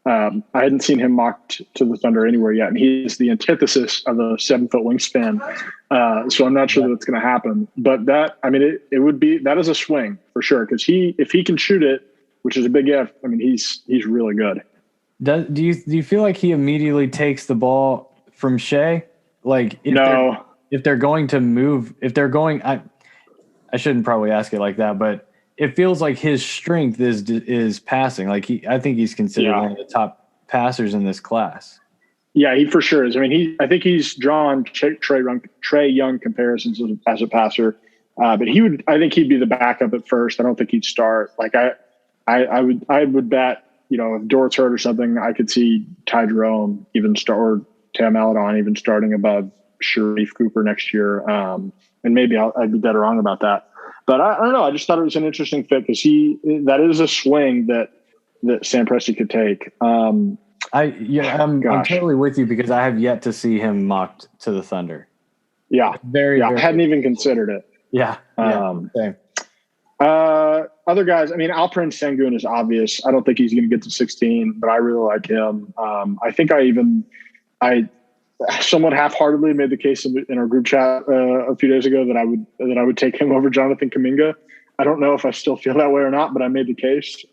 I hadn't seen him mocked to the Thunder anywhere yet. And he's the antithesis of a 7-foot wingspan. So I'm not sure that's going to happen, but it would be, that is a swing for sure. Cause if he can shoot it, which is a big if, I mean, he's really good. Do you feel like he immediately takes the ball from Shea? Like if they're going to move, I shouldn't probably ask it like that, but it feels like his strength is passing. Like I think he's considered one of the top passers in this class. Yeah, he for sure is. I mean, I think he's drawn Trae Young comparisons as a passer. But I think he'd be the backup at first. I don't think he'd start. Like I would bet, if Dort's hurt or something, I could see Ty Jerome even start, or Tam Maladon even starting above Sharif Cooper next year. And maybe I'd be dead wrong about that. But I don't know. I just thought it was an interesting fit because that is a swing that Sam Presti could take. I'm totally with you because I have yet to see him mocked to the Thunder. Yeah. Very I hadn't even considered it. Yeah. Same. Other guys, Alperen Sengun is obvious. I don't think he's going to get to 16, but I really like him. I think I somewhat half-heartedly made the case in our group chat a few days ago that I would take him over Jonathan Kuminga. I don't know if I still feel that way or not, but I made the case.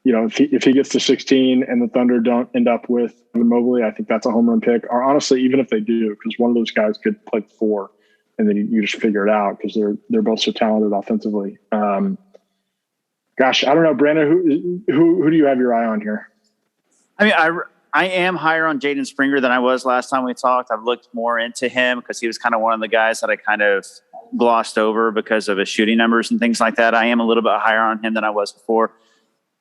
If he gets to 16 and the Thunder don't end up with Evan Mobley, I think that's a home run pick. Or honestly, even if they do, because one of those guys could play 4, and then you just figure it out because they're both so talented offensively. Gosh, I don't know, Brandon. Who do you have your eye on here? I am higher on Jaden Springer than I was last time we talked. I've looked more into him because he was kind of one of the guys that I kind of glossed over because of his shooting numbers and things like that. I am a little bit higher on him than I was before.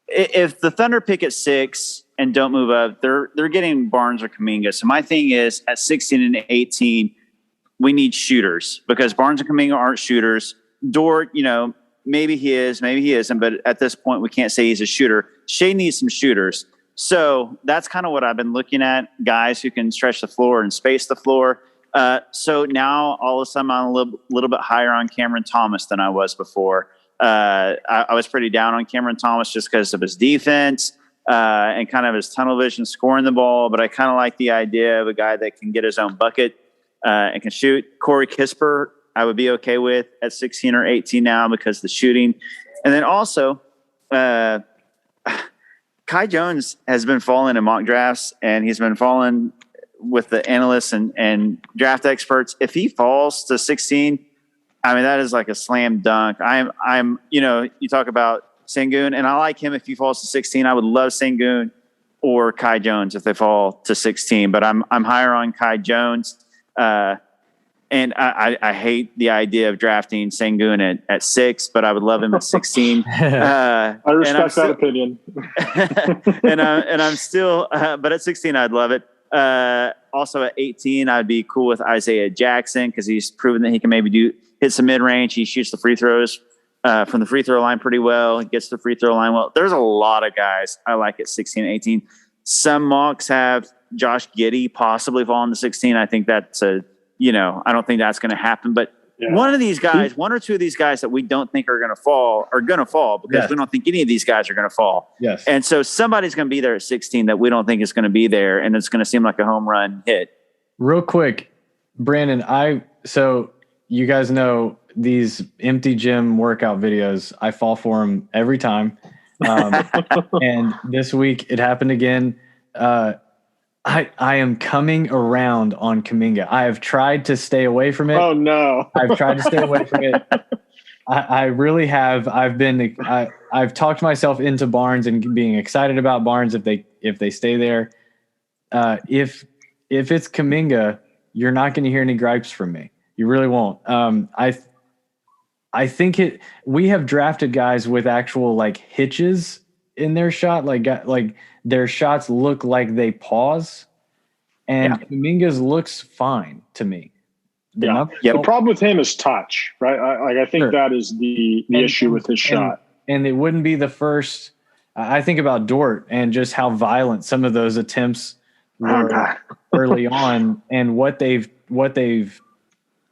If the Thunder pick at 6 and don't move up, they're getting Barnes or Kuminga. So my thing is at 16 and 18, we need shooters because Barnes and Kuminga aren't shooters. Dort, maybe he is, maybe he isn't, but at this point we can't say he's a shooter. Shea needs some shooters. So that's kind of what I've been looking at, guys who can stretch the floor and space the floor. So now all of a sudden I'm a little bit higher on Cameron Thomas than I was before. I was pretty down on Cameron Thomas just because of his defense and kind of his tunnel vision scoring the ball. But I kind of like the idea of a guy that can get his own bucket and can shoot. Corey Kispert, I would be okay with at 16 or 18 now because of the shooting. And then also, Kai Jones has been falling in mock drafts, and he's been falling with the analysts and draft experts. If he falls to 16, that is like a slam dunk. You talk about Sengun, and I like him if he falls to 16. I would love Sengun or Kai Jones if they fall to 16, but I'm higher on Kai Jones. And I hate the idea of drafting Sengun at 6, but I would love him at 16. I respect that opinion. and I'm still, but at 16, I'd love it. Also at 18, I'd be cool with Isaiah Jackson because he's proven that he can maybe hit some mid range. He shoots the free throws from the free throw line pretty well. He gets the free throw line well. There's a lot of guys I like at 16 and 18. Some mocks have Josh Giddey possibly falling to 16. I think that's I don't think that's going to happen. But one of these guys, one or two of these guys that we don't think are going to fall because we don't think any of these guys are going to fall. Yes. And so somebody's going to be there at 16 that we don't think is going to be there, and it's going to seem like a home run hit. Real quick, Brandon, so you guys know these empty gym workout videos. I fall for them every time. And this week it happened again. I am coming around on Kuminga. I have tried to stay away from it. Oh no! I've tried to stay away from it. I really have. I've talked myself into Barnes and being excited about Barnes if they stay there. If it's Kuminga, you're not going to hear any gripes from me. You really won't. I think we have drafted guys with actual like hitches in their shot, like their shots look like they pause, and Kuminga's looks fine to me. The problem with him is touch, right? I think that is the issue with his shot. And it wouldn't be the first. I think about Dort and just how violent some of those attempts were early on, and what they've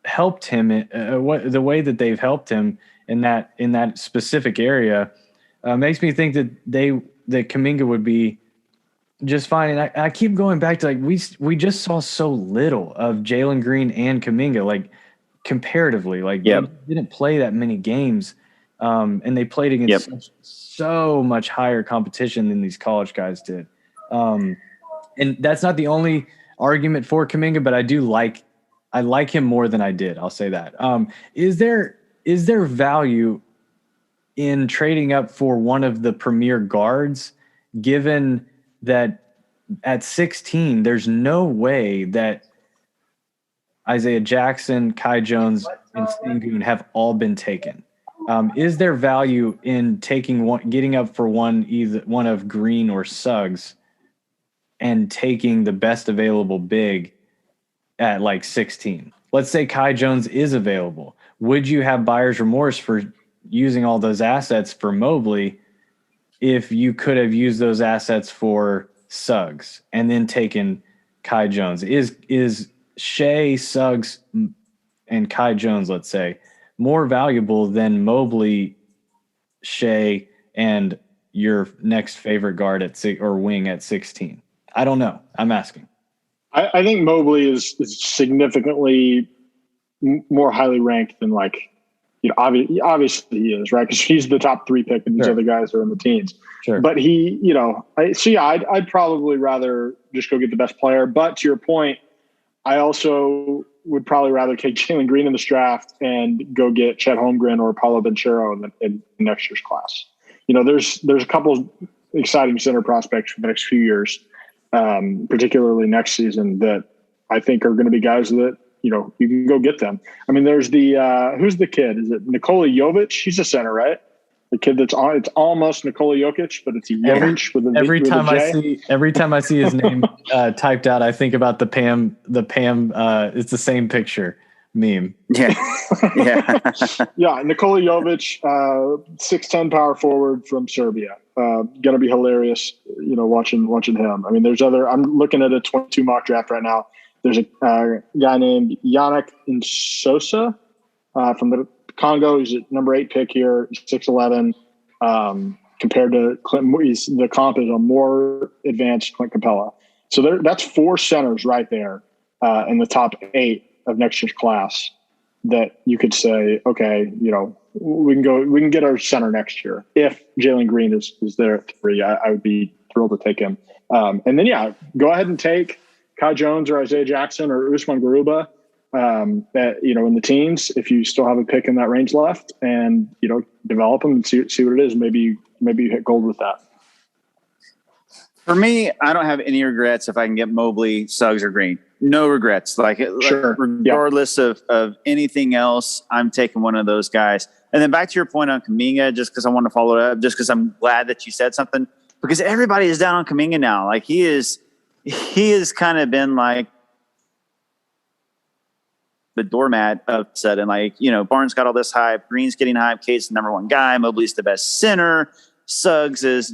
helped him. The way that they've helped him in that specific area makes me think that Kuminga would be just fine. And I keep going back to we just saw so little of Jalen Green and Kuminga, like comparatively, they didn't play that many games, and they played against so much higher competition than these college guys did. And that's not the only argument for Kuminga, but I like him more than I did. I'll say that. Is there value in trading up for one of the premier guards, given that at 16, there's no way that Isaiah Jackson, Kai Jones, and Sengun have all been taken. Is there value in getting up for either one of Green or Suggs and taking the best available big at like 16? Let's say Kai Jones is available. Would you have buyer's remorse for using all those assets for Mobley if you could have used those assets for Suggs and then taken Kai Jones? Is Shea, Suggs, and Kai Jones, let's say, more valuable than Mobley, Shea, and your next favorite guard at wing at 16? I don't know. I'm asking. I think Mobley is significantly more highly ranked than obviously he is, right? Because he's the top 3 pick and these other guys are in the teens. Sure. But I'd probably rather just go get the best player. But to your point, I also would probably rather take Jalen Green in this draft and go get Chet Holmgren or Paulo Banchero in next year's class. There's a couple exciting center prospects for the next few years, particularly next season, that I think are going to be guys that, you can go get them. I mean, there's who's the kid? Is it Nikola Jovic? He's a center, right? The kid it's almost Nikola Jokic, but it's Jovic with a every time I see his name typed out, I think about the Pam, it's the same picture meme. Yeah. Yeah. Nikola Jovic, 6'10" power forward from Serbia. Gonna be hilarious, watching him. I mean, I'm looking at a 22 mock draft right now. There's a guy named Yannick Nsosa from the Congo. He's at number 8 pick here, 6'11". Compared to Clint, the comp is a more advanced Clint Capella. So that's 4 centers right there in the top 8 of next year's class that you could say, okay, we can get our center next year. If Jalen Green is there at 3, I would be thrilled to take him. And then, go ahead and take Kai Jones or Isaiah Jackson or Usman Garuba, in the teens, if you still have a pick in that range left, and, develop them and see what it is. Maybe you hit gold with that. For me, I don't have any regrets if I can get Mobley, Suggs, or Green. No regrets. Regardless of anything else, I'm taking one of those guys. And then back to your point on Kuminga, just because I want to follow it up, just because I'm glad that you said something, because everybody is down on Kuminga now. Like he has kind of been like the doormat of sudden, Barnes got all this hype, Green's getting hype, Kate's the number 1 guy, Mobley's the best center, Suggs is,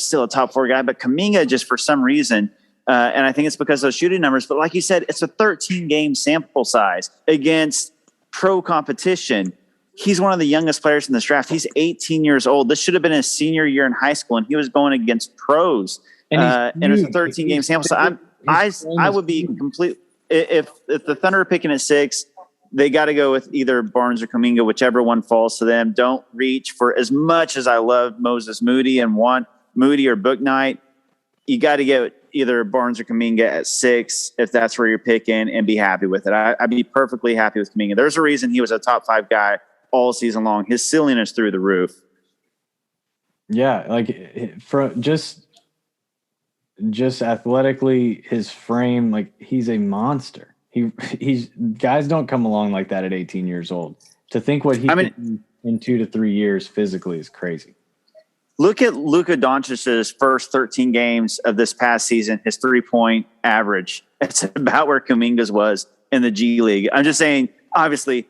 still a top 4 guy, but Kuminga just for some reason, and I think it's because of those shooting numbers, but like you said, it's a 13-game sample size against pro competition. He's one of the youngest players in this draft. He's 18 years old. This should have been his senior year in high school, and he was going against pros. And it's a 13-game sample size. I would be complete. If the Thunder are picking at 6, they got to go with either Barnes or Kuminga, whichever one falls to them. Don't reach for, as much as I love Moses Moody and want Moody or Book Night, you got to get either Barnes or Kuminga at 6 if that's where you're picking, and be happy with it. I'd be perfectly happy with Kuminga. There's a reason he was a top 5 guy all season long. His ceiling is through the roof. Yeah, just athletically, his frame, he's a monster. He's guys don't come along like that at 18 years old. To think what in 2 to 3 years physically is crazy. Look at Luka Doncic's first 13 games of this past season, his 3-point average. It's about where Kuminga's was in the G League. I'm just saying, obviously,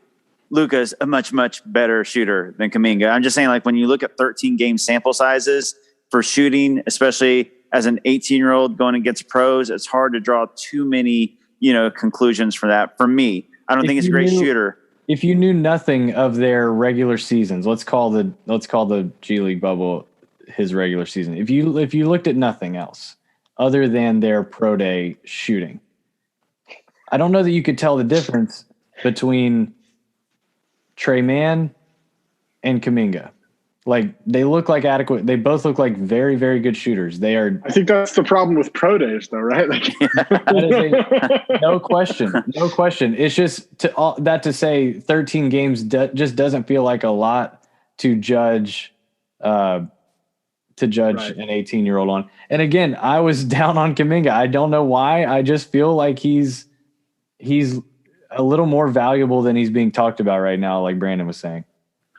Luka's a much, much better shooter than Kuminga. I'm just saying, when you look at 13-game sample sizes for shooting, especially as an 18-year-old going against pros, it's hard to draw too many conclusions from that. For me, I don't think he's a great shooter. If you knew nothing of their regular seasons, let's call the G League bubble his regular season. If you looked at nothing else other than their pro day shooting, I don't know that you could tell the difference between Trey Mann and Kuminga. They look like adequate. They both look like very, very good shooters. They are. I think that's the problem with pro days, though, right? No question. No question. It's just to say 13 games just doesn't feel like a lot to judge. Right. An 18-year-old on. And again, I was down on Kuminga. I don't know why. I just feel like he's a little more valuable than he's being talked about right now, like Brandon was saying.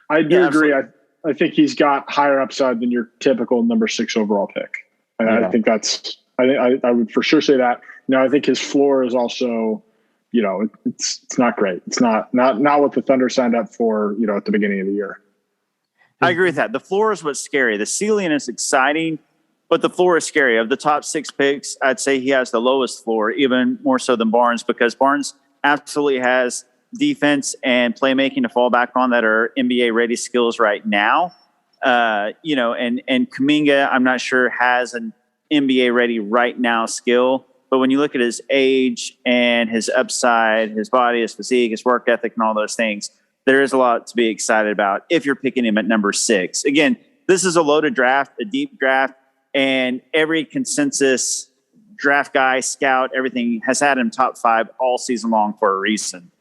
I do agree. I think he's got higher upside than your typical number 6 overall pick. And I think that's – I would for sure say that. Now, I think his floor is also – it's not great. It's not what the Thunder signed up for, at the beginning of the year. I agree with that. The floor is what's scary. The ceiling is exciting, but the floor is scary. Of the top 6 picks, I'd say he has the lowest floor, even more so than Barnes, because Barnes absolutely has defense and playmaking to fall back on that are NBA-ready skills right now. And Kuminga, I'm not sure has an NBA-ready right now skill. But when you look at his age and his upside, his body, his physique, his work ethic, and all those things, there is a lot to be excited about if you're picking him at number 6. Again, this is a loaded draft, a deep draft, and every consensus draft guy, scout, everything has had him top 5 all season long for a reason.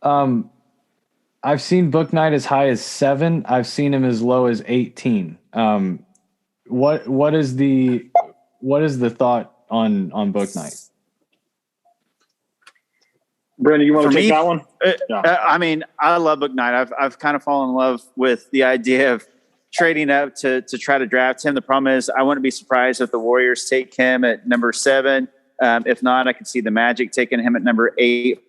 I've seen Book Knight as high as 7. I've seen him as low as 18. What is the thought on Book Knight? Brandon, you want to take that one? I love Book Knight. I've kind of fallen in love with the idea of trading up to try to draft him. The problem is I wouldn't be surprised if the Warriors take him at number 7. If not, I could see the Magic taking him at number 8.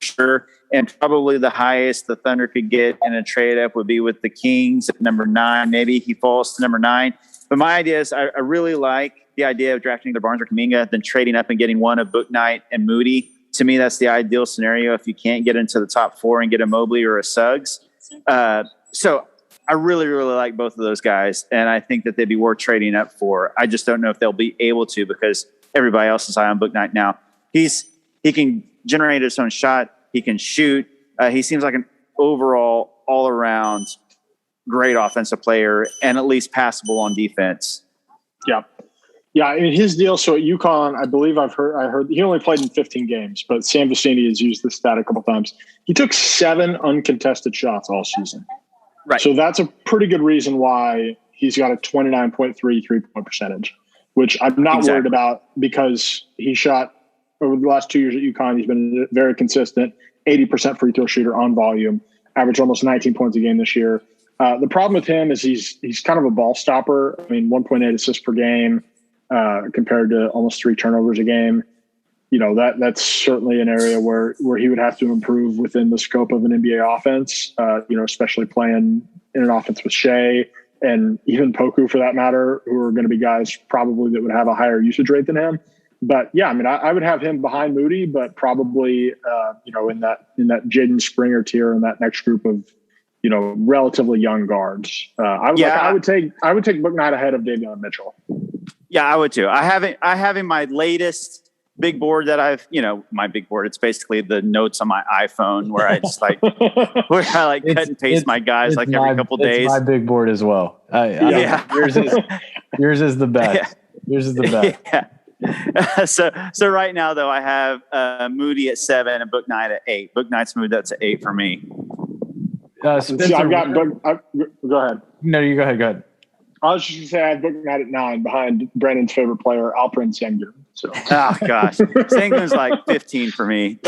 Sure. And probably the highest the Thunder could get in a trade up would be with the Kings at number 9. Maybe he falls to number 9. But my idea is I really like the idea of drafting either Barnes or Kuminga, then trading up and getting one of Book Knight and Moody. To me, that's the ideal scenario if you can't get into the top 4 and get a Mobley or a Suggs. So I really, really like both of those guys, and I think that they'd be worth trading up for. I just don't know if they'll be able to because everybody else is high on Book Knight now. He can generate his own shot. He can shoot. He seems like an overall, all-around great offensive player and at least passable on defense. Yeah. Yeah, I mean, his deal, so at UConn, I believe I heard he only played in 15 games, but Sam Vecini has used this stat a couple times. He took 7 uncontested shots all season. Right. So that's a pretty good reason why he's got a 29.3 3-point percentage, which I'm not worried about because he shot over the last 2 years at UConn. He's been very consistent, 80% free throw shooter on volume, averaged almost 19 points a game this year. The problem with him is he's kind of a ball stopper. I mean, 1.8 assists per game. Compared to almost 3 turnovers a game, that's certainly an area where he would have to improve within the scope of an NBA offense. Especially playing in an offense with Shea and even Poku for that matter, who are going to be guys probably that would have a higher usage rate than him. But yeah, I mean, I would have him behind Moody, but probably in that Jaden Springer tier in that next group of relatively young guards. I would take Book Knight ahead of Davion Mitchell. Yeah, I would too. I have in my latest big board that my big board. It's basically the notes on my iPhone where I just cut and paste my guys every couple days. It's my big board as well. Yours is the best. Yeah. Yours is the best. Yeah. So right now though, I have Moody at 7 and Book Knight at 8. Book Knight's moved up to 8 for me. Spenser, I've got go ahead. No, you go ahead. I was just going to say I have Book Knight at 9 behind Brandon's favorite player, Alperen Sengun. So. Oh, gosh. Sengun's like 15 for me.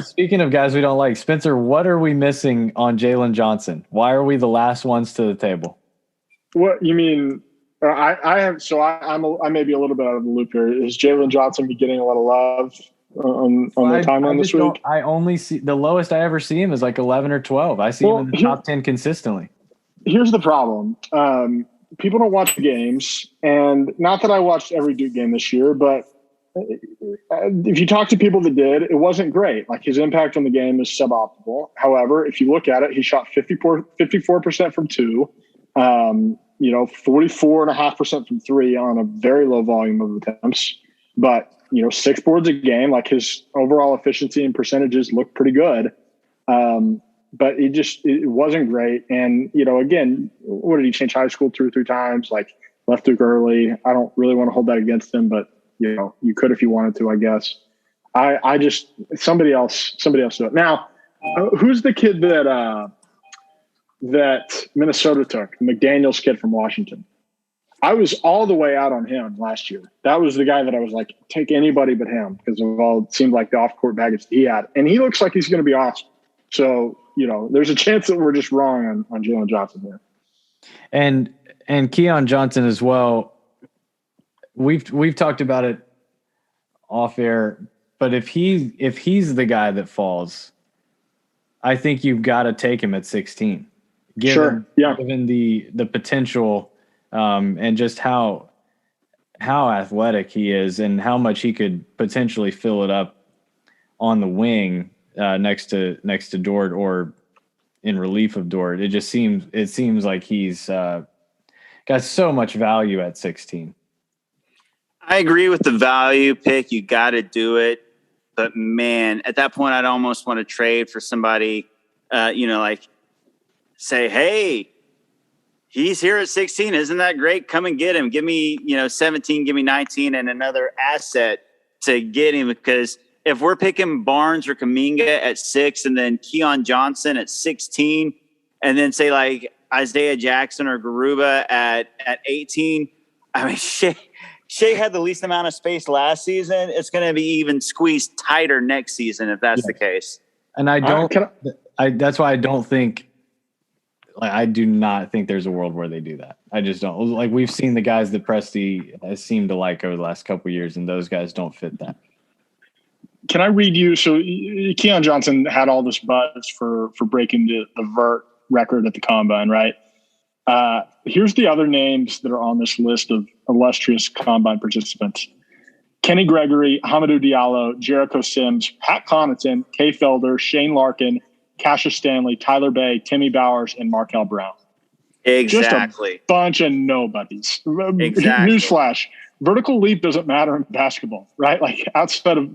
Speaking of guys we don't like, Spencer, what are we missing on Jalen Johnson? Why are we the last ones to the table? What you mean? I may be a little bit out of the loop here. Is Jalen Johnson be getting a lot of love on the timeline this week? I only see the lowest I ever see him is like 11 or 12. I see him in the top 10 consistently. Here's the problem. People don't watch the games, and not that I watched every Duke game this year, but if you talk to people that did, it wasn't great. Like his impact on the game is suboptimal. However, if you look at it, he shot 54% from 2, 44.5% from 3 on a very low volume of attempts, but 6 boards a game. Like his overall efficiency and percentages look pretty good. But it wasn't great. And, again, what did he change high school 2 or 3 times? Like left Duke early. I don't really want to hold that against him, but you could if you wanted to, I guess. I just somebody else do it. Now, who's the kid that Minnesota took? McDaniel's kid from Washington. I was all the way out on him last year. That was the guy that I was like, take anybody but him because of all it seemed like the off-court baggage he had. And he looks like he's going to be awesome. So, there's a chance that we're just wrong on Jalen Johnson here. And Keon Johnson as well. We've talked about it off air, but if he's the guy that falls, I think you've got to take him at 16. Given the potential and just how athletic he is and how much he could potentially fill it up on the wing next to Dort or in relief of Dort. It seems like he's got so much value at 16. I agree with the value pick. You got to do it. But, man, at that point, I'd almost want to trade for somebody, like say, hey, he's here at 16. Isn't that great? Come and get him. Give me, 17, give me 19 and another asset to get him. Because if we're picking Barnes or Kuminga at 6 and then Keon Johnson at 16 and then say like Isaiah Jackson or Garuba at 18, I mean, Shea had the least amount of space last season. It's going to be even squeezed tighter next season if that's the case. And I don't. That's why I don't think. Like, I do not think there's a world where they do that. I just don't. Like, we've seen the guys that Presti has seemed to like over the last couple of years, and those guys don't fit that. Can I read you? So Keon Johnson had all this buzz for breaking the vert record at the Combine, right? Here's the other names that are on this list of illustrious Combine participants. Kenny Gregory, Hamidou Diallo, Jericho Sims, Pat Connaughton, Kay Felder, Shane Larkin, Cassius Stanley, Tyler Bay, Timmy Bowers, and Markel Brown. Exactly. Just a bunch of nobodies. Exactly. Newsflash. Vertical leap doesn't matter in basketball, right? Like outside of,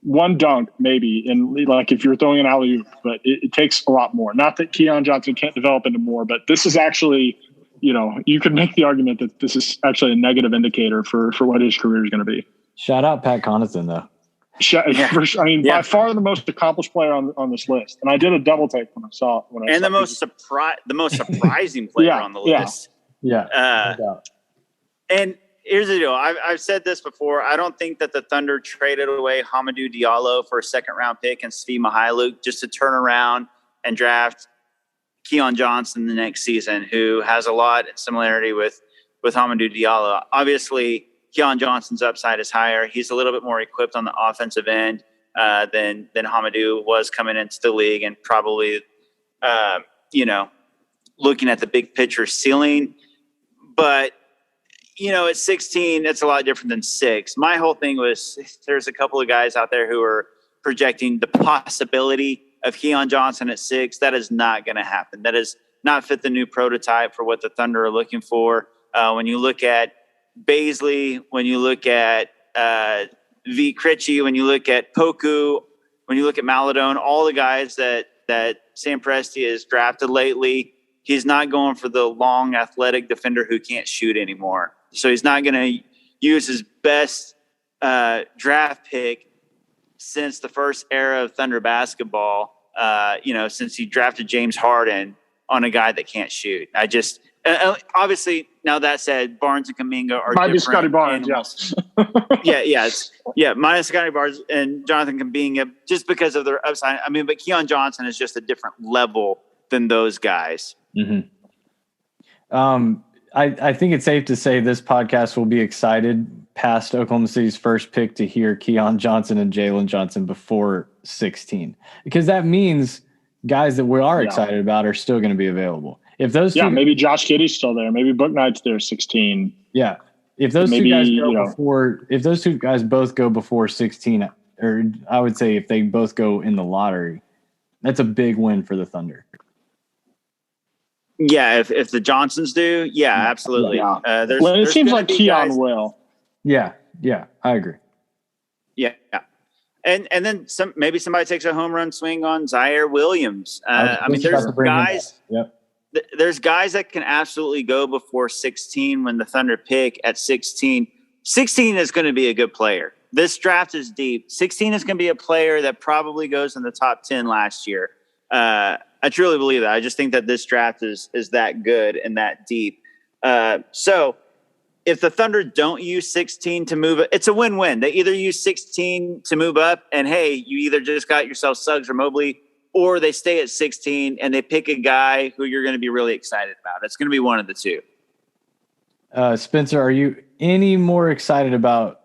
one dunk maybe, and like if you're throwing an alley-oop, but it takes a lot more. Not that Keon Johnson can't develop into more, but this is actually, you could make the argument that this is actually a negative indicator for what his career is going to be. Shout out Pat Connaughton, though. By far the most accomplished player on this list, and I did a double take when I saw it. The most surprising player on the list. And here's the deal. I've said this before. I don't think that the Thunder traded away Hamidou Diallo for a second-round pick and Steve Mihailuk just to turn around and draft Keon Johnson the next season, who has a lot of similarity with Hamidou Diallo. Obviously, Keon Johnson's upside is higher. He's a little bit more equipped on the offensive end than Hamidou was coming into the league, and probably, looking at the big picture ceiling. But at 16, it's a lot different than 6. My whole thing was there's a couple of guys out there who are projecting the possibility of Keon Johnson at 6. That is not going to happen. That is not fit the new prototype for what the Thunder are looking for. When you look at Baisley, when you look at V. Critchie, when you look at Poku, when you look at Maladone, all the guys that Sam Presti has drafted lately, he's not going for the long athletic defender who can't shoot anymore. So he's not going to use his best draft pick since the first era of Thunder basketball, since he drafted James Harden on a guy that can't shoot. I just obviously, now that said, Barnes and Kuminga are might different be Scotty Barnes, animals. Minus Scotty Barnes and Jonathan Kuminga, just because of their upside. I mean, but Keon Johnson is just a different level than those guys. Mm-hmm. I think it's safe to say this podcast will be excited past Oklahoma City's first pick to hear Keon Johnson and Jalen Johnson before 16, because that means guys that we are excited about are still going to be available. If those maybe Josh Giddey's still there, maybe Book Knight's there 16. Yeah, if those two guys if those two guys both go before 16, or I would say if they both go in the lottery, that's a big win for the Thunder. Yeah, if the Johnsons do, absolutely. Yeah. It seems like Keon will. Yeah, I agree. Yeah. And then maybe somebody takes a home run swing on Zaire Williams. There's guys. Yep. There's guys that can absolutely go before 16 when the Thunder pick at 16. 16 is going to be a good player. This draft is deep. 16 is going to be a player that probably goes in the top 10 last year. I truly believe that. I just think that this draft is that good and that deep. So if the Thunder don't use 16 to move it, it's a win-win. They either use 16 to move up and, hey, you either just got yourself Suggs or Mobley, or they stay at 16 and they pick a guy who you're going to be really excited about. It's going to be one of the two. Spencer, are you any more excited about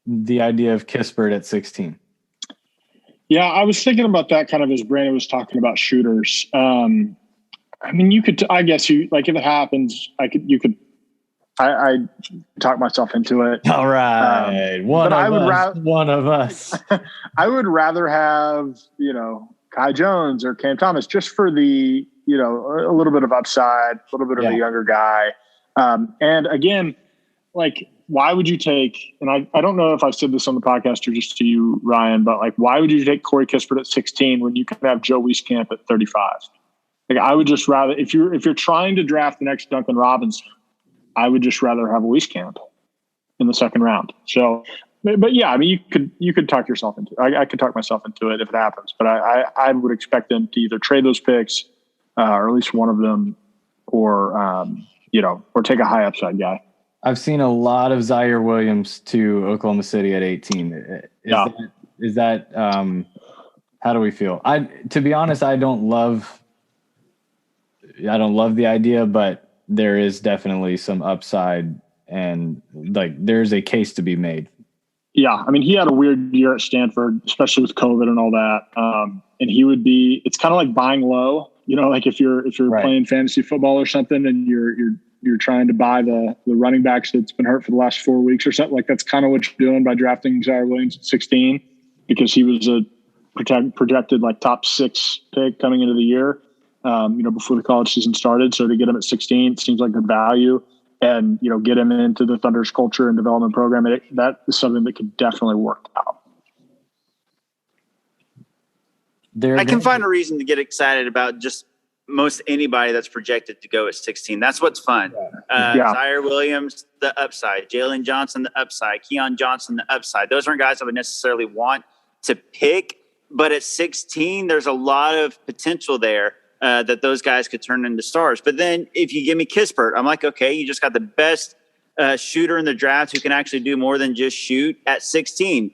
the idea of Kispert at 16? Yeah, I was thinking about that kind of as Brandon was talking about shooters. I mean, you could, I guess you, like, if it happens, I talk myself into it. All right. One of us. I would rather have, Kai Jones or Cam Thomas just for the, a little bit of upside, a little bit of a younger guy. And again, like, why would you take, and I don't know if I've said this on the podcast or just to you, Ryan, but like, why would you take Corey Kispert at 16 when you can have Joe Wieskamp at 35? Like, I would just rather, if you're trying to draft the next Duncan Robinson, I would just rather have a Wieskamp in the second round. So, but yeah, I mean, you could talk yourself into it. I could talk myself into it if it happens, but I would expect them to either trade those picks, or at least one of them, or take a high upside guy. I've seen a lot of Zaire Williams to Oklahoma City at 18. Is that how do we feel? To be honest, I don't love the idea, but there is definitely some upside, and like there's a case to be made. Yeah, I mean, he had a weird year at Stanford, especially with COVID and all that. And he would be. It's kind of like buying low. Like if you're right. Playing fantasy football or something, and you're trying to buy the running backs that's been hurt for the last 4 weeks or something. Like that's kind of what you're doing by drafting Zaire Williams at 16, because he was a projected like top 6 pick coming into the year. Before the college season started. So to get him at 16, it seems like good value, and, get him into the Thunder's culture and development program. That is something that could definitely work out. I can find a reason to get excited about just most anybody that's projected to go at 16. That's what's fun. Zaire Williams, the upside. Jalen Johnson, the upside. Keon Johnson, the upside. Those aren't guys I would necessarily want to pick, but at 16, there's a lot of potential there. That those guys could turn into stars. But then if you give me Kispert, I'm like, okay, you just got the best shooter in the draft who can actually do more than just shoot at 16.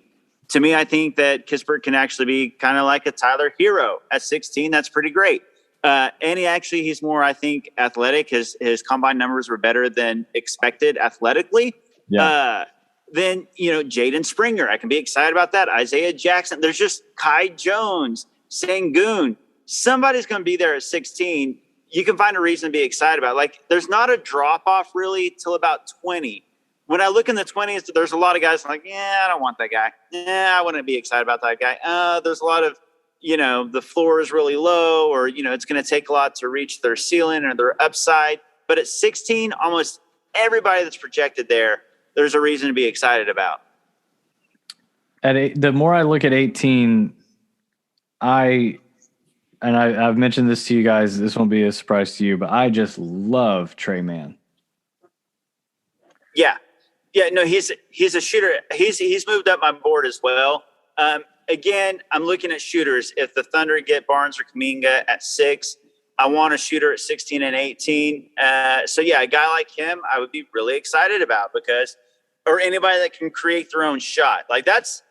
To me, I think that Kispert can actually be kind of like a Tyler Hero at 16. That's pretty great. And he's more, I think, athletic. His combine numbers were better than expected athletically. Yeah. Then, Jaden Springer, I can be excited about that. Isaiah Jackson. There's just Kai Jones, Sengun. Somebody's going to be there at 16. You can find a reason to be excited about. Like, there's not a drop-off really till about 20. When I look in the 20s, there's a lot of guys like, I don't want that guy. I wouldn't be excited about that guy. There's a lot of, the floor is really low, or, it's going to take a lot to reach their ceiling or their upside. But at 16, almost everybody that's projected there's a reason to be excited about. The more I look at 18, I've mentioned this to you guys. This won't be a surprise to you, but I just love Trey Mann. Yeah. No, he's a shooter. He's moved up my board as well. Again, I'm looking at shooters. If the Thunder get Barnes or Kuminga at 6, I want a shooter at 16 and 18. So yeah, a guy like him, I would be really excited about, or anybody that can create their own shot. Like that's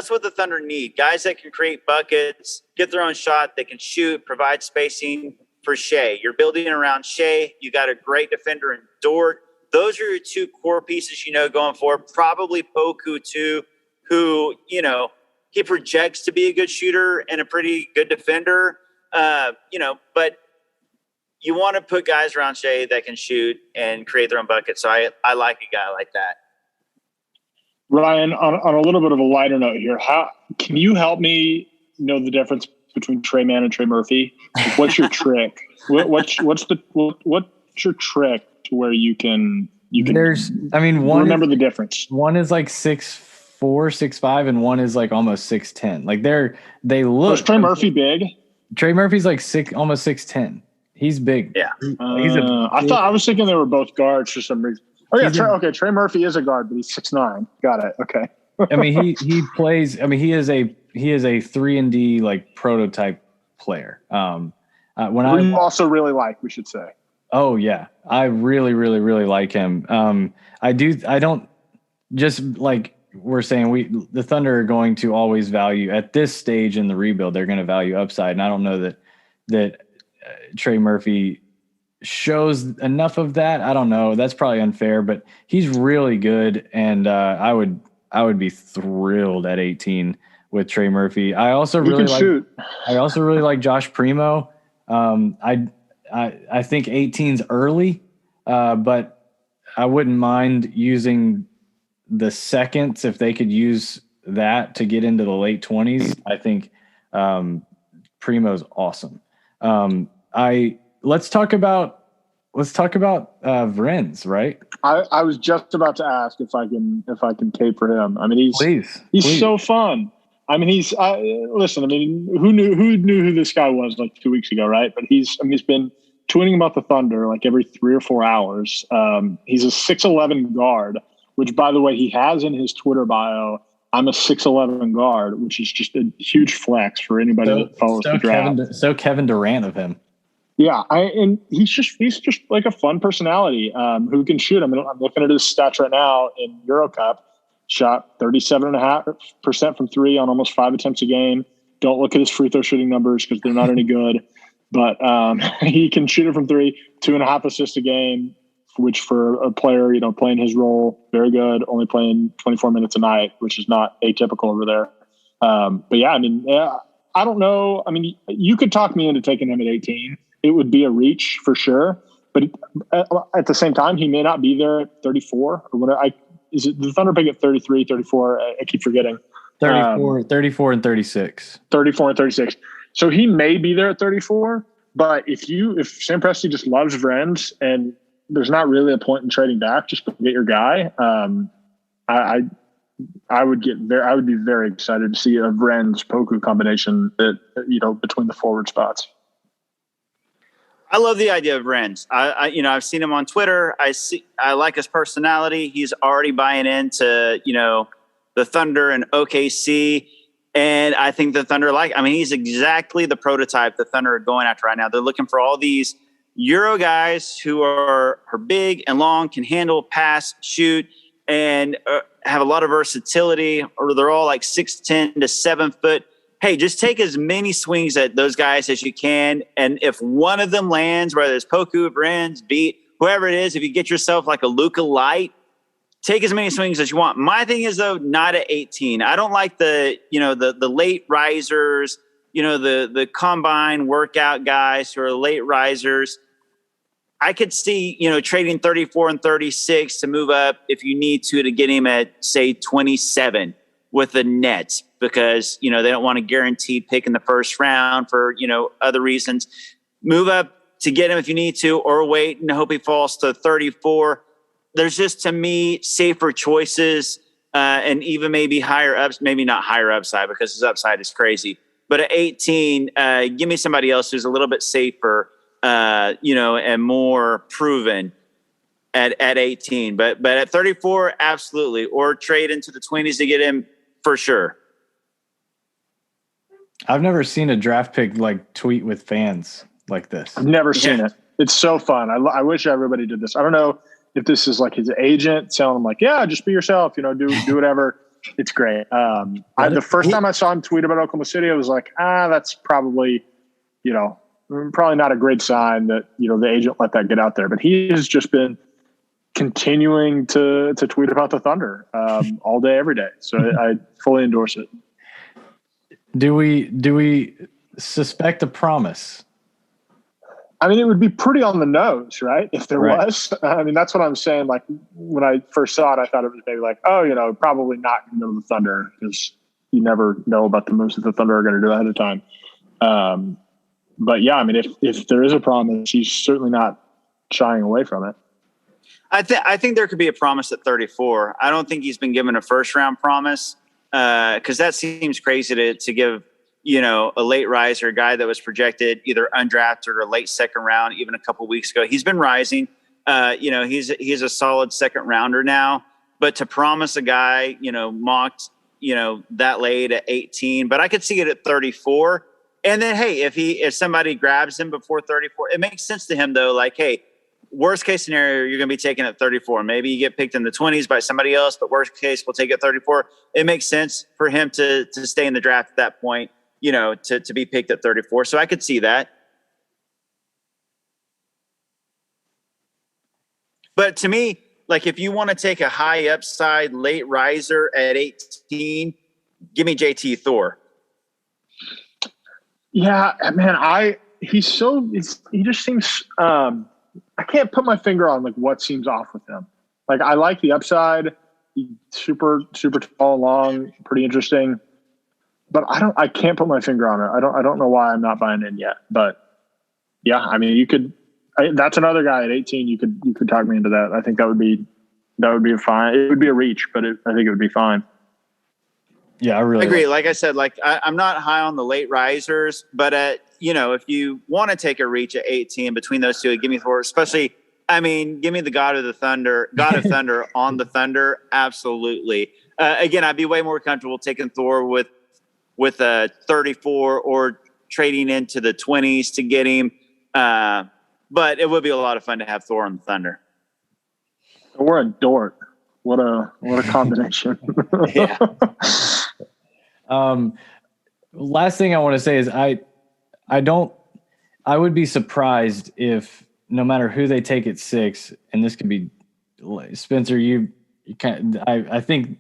what the Thunder need. Guys that can create buckets, get their own shot, they can shoot, provide spacing for Shea. You're building around Shea. You got a great defender in Dort. Those are your 2 core pieces, going forward. Probably Poku too, who, he projects to be a good shooter and a pretty good defender. But you want to put guys around Shea that can shoot and create their own buckets. So I like a guy like that. Ryan, on a little bit of a lighter note here, how can you help me know the difference between Trey Mann and Trey Murphy? Like, what's your trick? What's your trick to where you can remember the difference? One is like 6'4", 6'5", and one is like almost 6'10". Like they look. Was Trey Murphy big? Trey Murphy's like almost 6'10". He's big. Yeah. I was thinking they were both guards for some reason. Oh yeah, Trey Murphy is a guard, but he's 6'9". Got it. Okay. I mean, he plays. I mean, he is a 3-and-D like prototype player. When I also really like, we should say. Oh yeah, I really, really, really like him. I don't just like we're saying the Thunder are going to always value at this stage in the rebuild. They're going to value upside, and I don't know that Trey Murphy shows enough of that. I don't know. That's probably unfair, but he's really good, and I would be thrilled at 18 with Trey Murphy. I also really like Josh Primo. I think 18's early, but I wouldn't mind using the seconds if they could use that to get into the late 20s. I think Primo's awesome. Let's talk about Vrenz, right? I was just about to ask if I can tape for him. I mean, he's so fun. I mean, listen. I mean, who knew who this guy was like 2 weeks ago, right? But he's been tweeting about the Thunder like every 3 or 4 hours. He's a 6'11" guard, which, by the way, he has in his Twitter bio. I'm a 6'11" guard, which is just a huge flex for anybody that follows the draft. Kevin Durant of him. Yeah, and he's just like a fun personality who can shoot. I mean, I'm looking at his stats right now in EuroCup. Shot 37.5% from three on almost 5 attempts a game. Don't look at his free throw shooting numbers because they're not any good. But he can shoot it from three, 2.5 assists a game, which for a player, playing his role, very good. Only playing 24 minutes a night, which is not atypical over there. But yeah, I mean, I don't know. I mean, you could talk me into taking him at 18. It would be a reach for sure. But at the same time, he may not be there at 34 or whatever. Is it the Thunder pick at 33, 34? I keep forgetting. 34 and 36. 34 and 36. So he may be there at 34. But if Sam Presti just loves Vrenz and there's not really a point in trading back, just to get your guy, I would be very excited to see a Vrenz Poku combination between the forward spots. I love the idea of Vrenz. I've seen him on Twitter. I like his personality. He's already buying into, the Thunder and OKC. And I think the Thunder he's exactly the prototype the Thunder are going after right now. They're looking for all these Euro guys who are big and long, can handle, pass, shoot, and have a lot of versatility, or they're all like 6'10" to 7 foot. Hey, just take as many swings at those guys as you can. And if one of them lands, whether it's Poku, Vrenz, Beat, whoever it is, if you get yourself like a Luka Light, take as many swings as you want. My thing is, though, not at 18. I don't like the late risers, the combine workout guys who are late risers. I could see, trading 34 and 36 to move up if you need to get him at, say, 27 with the Nets, because, they don't want to guarantee pick in the first round for, other reasons. Move up to get him if you need to, or wait and hope he falls to 34. There's just, to me, safer choices and even maybe higher ups, maybe not higher upside because his upside is crazy. But at 18, give me somebody else who's a little bit safer, and more proven at 18. But at 34, absolutely. Or trade into the 20s to get him for sure. I've never seen a draft pick like tweet with fans like this. I've never seen it. It's so fun. I wish everybody did this. I don't know if this is like his agent telling him like, yeah, just be yourself, do whatever. It's great. The first time I saw him tweet about Oklahoma City, I was like, that's probably, probably not a great sign that, the agent let that get out there. But he has just been continuing to tweet about the Thunder all day, every day. So I fully endorse it. Do we suspect a promise? I mean, it would be pretty on the nose, right? If there was. I mean, that's what I'm saying. Like, when I first saw it, I thought it was maybe like, probably not going to go to the Thunder, because you never know about the moves that the Thunder are going to do ahead of time. But yeah, I mean, if there is a promise, he's certainly not shying away from it. I think there could be a promise at 34. I don't think he's been given a first round promise, because that seems crazy to give, a late riser, a guy that was projected either undrafted or late second round, even a couple of weeks ago. He's been rising. He's a solid second rounder now. But to promise a guy, mocked, that late at 18, but I could see it at 34. And then, hey, if somebody grabs him before 34, it makes sense to him though. Like, hey, worst case scenario, you're going to be taken at 34. Maybe you get picked in the 20s by somebody else, but worst case, we'll take it 34. It makes sense for him to stay in the draft at that point, to be picked at 34. So I could see that. But to me, like if you want to take a high upside late riser at 18, give me JT Thor. Yeah, man, he just seems I can't put my finger on like what seems off with him. Like I like the upside, he's super super tall, long, pretty interesting. But I can't put my finger on it. I don't know why I'm not buying in yet. But yeah, I mean, that's another guy at 18. You could talk me into that. I think that would be a fine. It would be a reach, but I think it would be fine. Yeah, I really agree. Like I said, I'm not high on the late risers, but if you want to take a reach at 18 between those two, give me Thor. Especially, give me the God of Thunder on the Thunder. Absolutely. Again, I'd be way more comfortable taking Thor with a 34 or trading into the 20s to get him. But it would be a lot of fun to have Thor on the Thunder. Or a Dort. What a combination. Yeah. Last thing I want to say is I would be surprised if no matter who they take at 6, and this could be Spenser, I think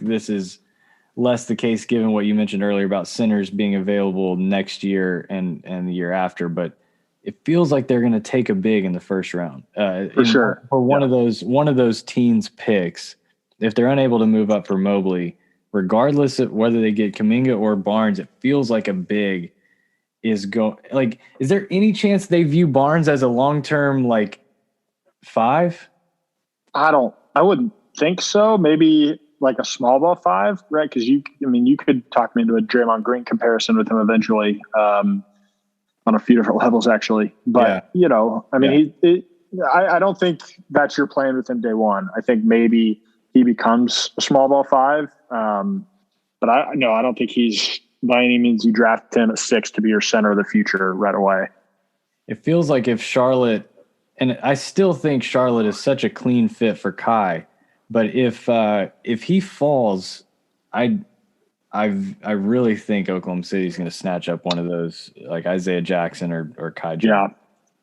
this is less the case given what you mentioned earlier about centers being available next year and the year after, but it feels like they're going to take a big in the first round. For sure. For one of those teens picks, if they're unable to move up for Mobley, regardless of whether they get Kuminga or Barnes, it feels like a big is is there any chance they view Barnes as a long-term 5? I wouldn't think so. Maybe like a small ball 5, right? Because you could talk me into a Draymond Green comparison with him eventually, on a few different levels actually. But I don't think that's your plan with him day one. I think maybe he becomes a small ball 5. But I don't think he's by any means you draft him at 6 to be your center of the future right away. It feels like if Charlotte, and I still think Charlotte is such a clean fit for Kai, but if he falls, I really think Oklahoma City is going to snatch up one of those, like Isaiah Jackson or Kai Jones.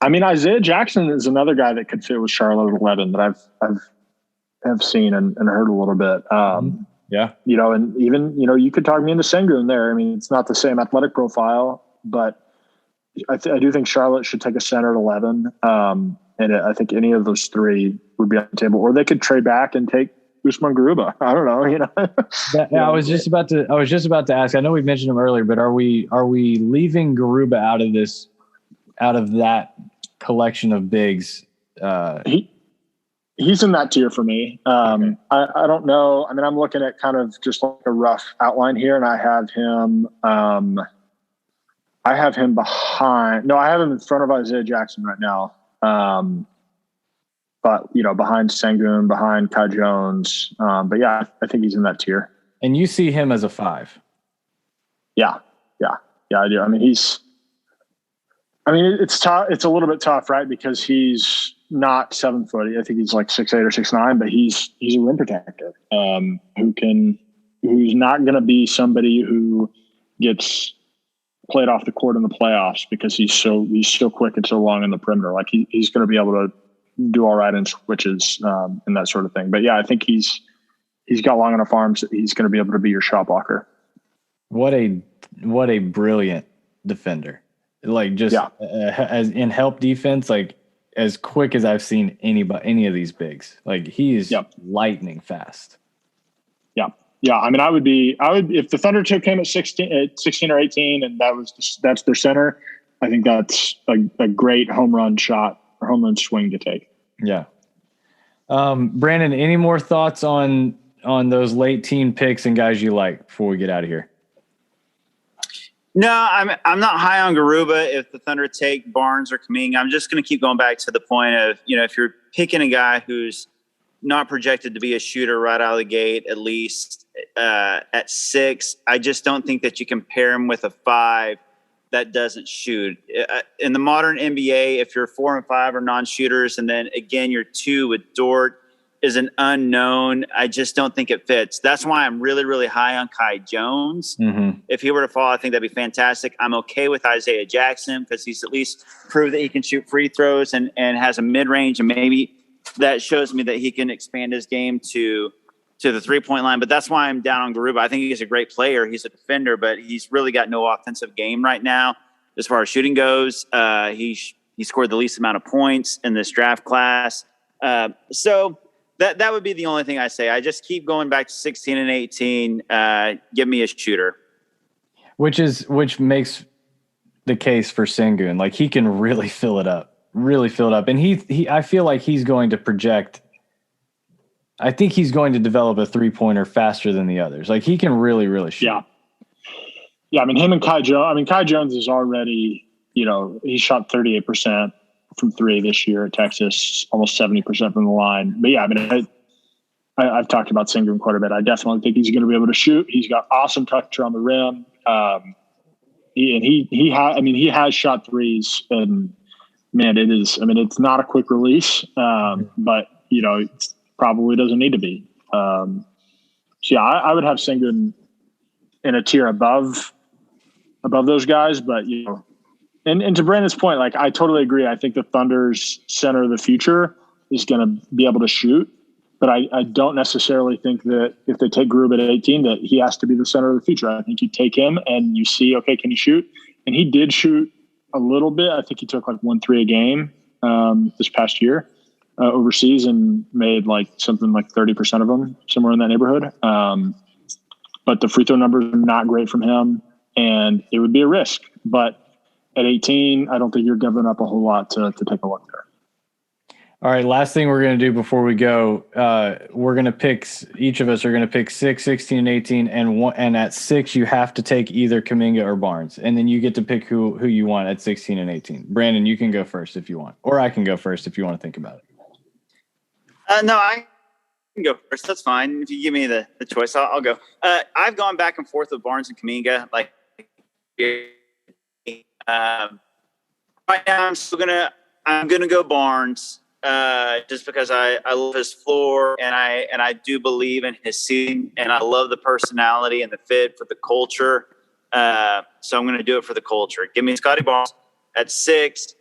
Yeah, Isaiah Jackson is another guy that could fit with Charlotte at 11 that I've seen and heard a little bit. Yeah. And even, you could talk me into Sengun there. It's not the same athletic profile, but I do think Charlotte should take a center at 11. And I think any of those 3 would be on the table, or they could trade back and take Usman Garuba. I don't know, I was just about to ask, I know we mentioned him earlier, but are we leaving Garuba out of that collection of bigs? He's in that tier for me. Okay. I don't know. I'm looking at kind of just like a rough outline here, and I have him behind. No, I have him in front of Isaiah Jackson right now. But behind Sengun, behind Kai Jones. But yeah, I think he's in that tier. And you see him as a 5? Yeah, I do. It's tough. It's a little bit tough, right? Because he's not 7 foot. I think he's like 6'8" or 6'9", but he's a rim protector. Who's not going to be somebody who gets played off the court in the playoffs because he's so quick and so long in the perimeter. Like he's going to be able to do all right in switches and that sort of thing. But yeah, I think he's got long enough arms that he's going to be able to be your shot blocker. What a brilliant defender. As in help defense, as quick as I've seen any of these bigs. He is lightning fast. Yeah. I would if the Thunder took him at 16 or 18 and that's their center, I think that's a great home run shot or home run swing to take. Yeah. Brandon, any more thoughts on those late teen picks and guys you like before we get out of here? No, I'm not high on Garuba if the Thunder take Barnes or Kuminga. I'm just going to keep going back to the point of, if you're picking a guy who's not projected to be a shooter right out of the gate, at least at 6, I just don't think that you can pair him with a 5 that doesn't shoot. In the modern NBA, if you're 4 and 5 are non-shooters, and then again you're 2 with Dort is an unknown, I just don't think it fits. That's why I'm really, really high on Kai Jones. Mm-hmm. If he were to fall, I think that'd be fantastic. I'm okay with Isaiah Jackson because he's at least proved that he can shoot free throws and has a mid-range, and maybe that shows me that he can expand his game to the three-point line. But that's why I'm down on Garuba. I think he's a great player. He's a defender, but he's really got no offensive game right now as far as shooting goes. He scored the least amount of points in this draft class. So that would be the only thing I say. I just keep going back to 16 and 18. Give me a shooter. Which makes the case for Sengun. Like, he can really fill it up. And he I feel like he's going to project. I think he's going to develop a 3-pointer faster than the others. Like, he can really, really shoot. Yeah. I mean, him and Kai Jones. I mean, Kai Jones is already, he shot 38% from 3 this year at Texas, almost 70% from the line. But yeah, I mean, I've talked about Sengun quite a bit. I definitely think he's going to be able to shoot. He's got awesome touch on the rim. He has shot threes, and man, it is. I mean, it's not a quick release, but it probably doesn't need to be. So yeah, I would have Sengun in a tier above those guys, but and to Brandon's point, like, I totally agree. I think the Thunder's center of the future is going to be able to shoot, but I don't necessarily think that if they take Garuba at 18 that he has to be the center of the future. I think you take him and you see, okay, can he shoot? And he did shoot a little bit. I think he took like 1-3 a game this past year overseas and made like something like 30% of them, somewhere in that neighborhood. But the free throw numbers are not great from him, and it would be a risk. But at 18, I don't think you're giving up a whole lot to take a look there. All right, last thing we're going to do before we go, we're going to pick – each of us are going to pick 6, 16, and 18, and at 6 you have to take either Kuminga or Barnes, and then you get to pick who you want at 16 and 18. Brandon, you can go first if you want, or I can go first if you want to think about it. No, I can go first. That's fine. If you give me the choice, I'll go. I've gone back and forth with Barnes and Kuminga. Like, right now I'm gonna go Barnes. Just because I love his floor and I do believe in his ceiling, and I love the personality and the fit for the culture. So I'm going to do it for the culture. Give me Scotty Barnes at 6.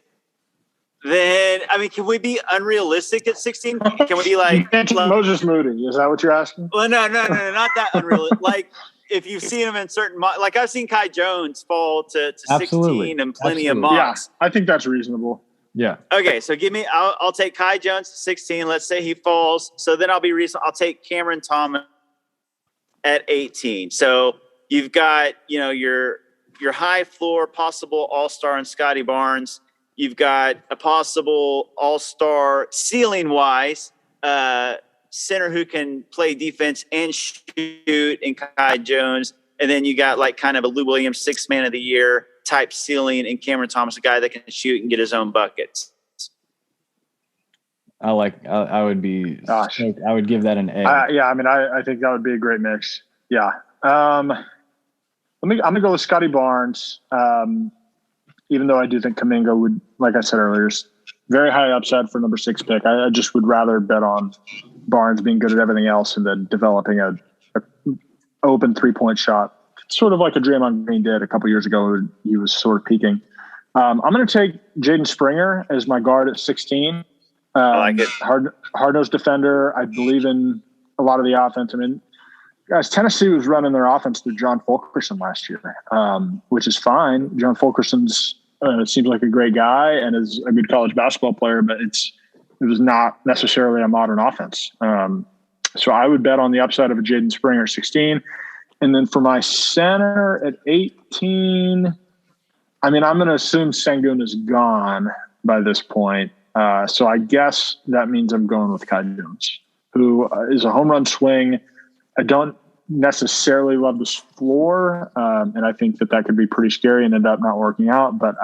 Then, I mean, can we be unrealistic at 16? Can we be like Moses Moody? Is that what you're asking? Well, no, not that unrealistic. Like, if you've seen him in certain like I've seen Kai Jones fall to 16 and plenty of mocks. Yeah, I think that's reasonable. Yeah. Okay, so I'll take Kai Jones to 16. Let's say he falls. So then I'll be reasonable. I'll take Cameron Thomas at 18. So you've got, your high floor possible all-star in Scotty Barnes. You've got a possible all-star ceiling-wise center who can play defense and shoot in Kai Jones. And then you got like kind of a Lou Williams 6th man of the year type ceiling, and Cameron Thomas, a guy that can shoot and get his own buckets. I would be. Gosh. I would give that an A. Yeah, I mean, I think that would be a great mix. Yeah. I'm gonna go with Scotty Barnes. Even though I do think Kuminga would, like I said earlier, is very high upside for number 6 pick. I just would rather bet on Barnes being good at everything else and then developing a open 3-point shot. Sort of like a Draymond Green did a couple years ago. He was sort of peaking. I'm going to take Jaden Springer as my guard at 16. I like it. Hard-nosed defender. I believe in a lot of the offense. I mean, guys, Tennessee was running their offense through John Fulkerson last year, which is fine. John Fulkerson's seems like a great guy and is a good college basketball player, but it was not necessarily a modern offense. So I would bet on the upside of a Jaden Springer 16. And then for my center at 18, I mean, I'm going to assume Sengun is gone by this point. So I guess that means I'm going with Kai Jones, who is a home run swing. I don't necessarily love this floor, and I think that could be pretty scary and end up not working out. But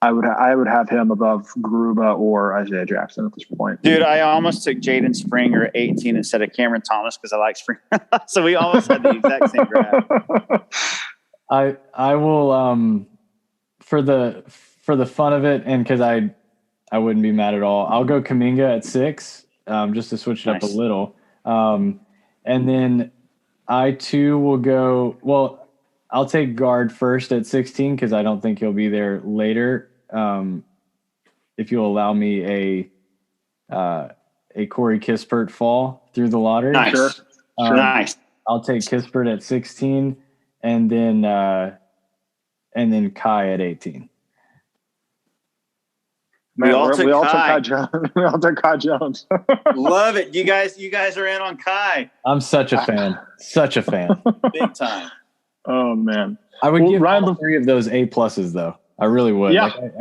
I would have him above Garuba or Isaiah Jackson at this point. Dude, I almost took Jaden Springer at 18 instead of Cameron Thomas because I like Springer. So we almost had the exact same graph. I will for the fun of it, and because I wouldn't be mad at all, I'll go Kuminga at 6, just to switch it up a little. And then I too will go. Well, I'll take guard first at 16 because I don't think he'll be there later. If you'll allow me a Corey Kispert fall through the lottery. Nice. Sure. Nice. I'll take Kispert at 16 and then Kai at 18. Man, we all took Kai Jones. We all took Kai Jones. Love it. You guys are in on Kai. I'm such a fan. Such a fan. Big time. Oh man. I would give all 3 of those A pluses though. I really would. Yeah. Like,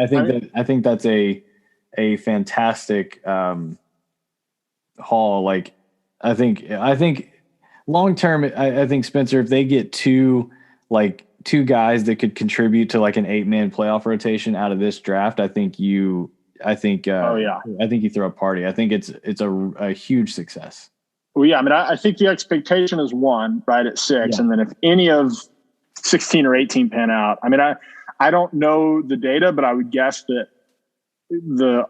I think that's a fantastic haul. Like I think long term, I think Spenser, if they get two guys that could contribute to like an 8-man playoff rotation out of this draft, I think you throw a party. I think it's a huge success. Well, yeah, I mean, I think the expectation is 1 right at 6, and then if any of 16 or 18 pan out, I mean, I don't know the data, but I would guess that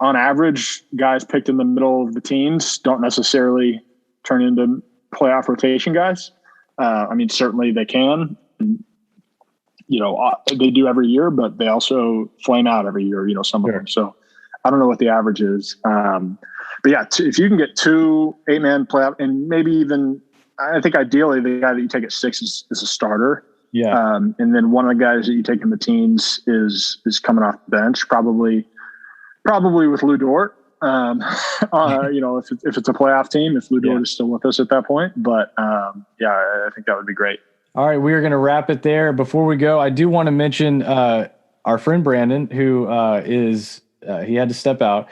on average, guys picked in the middle of the teens don't necessarily turn into playoff rotation guys. I mean, certainly they can. You know, they do every year, but they also flame out every year, you know, some of them. So I don't know what the average is. But yeah, if you can get 2 8-man playoff, and maybe even, I think ideally the guy that you take at 6 is a starter. Yeah. And then one of the guys that you take in the teens is coming off the bench, probably with Lou Dort. You know, if it's a playoff team, if Lou Dort is still with us at that point. But I think that would be great. All right, we are going to wrap it there. Before we go, I do want to mention our friend Brandon, who he had to step out.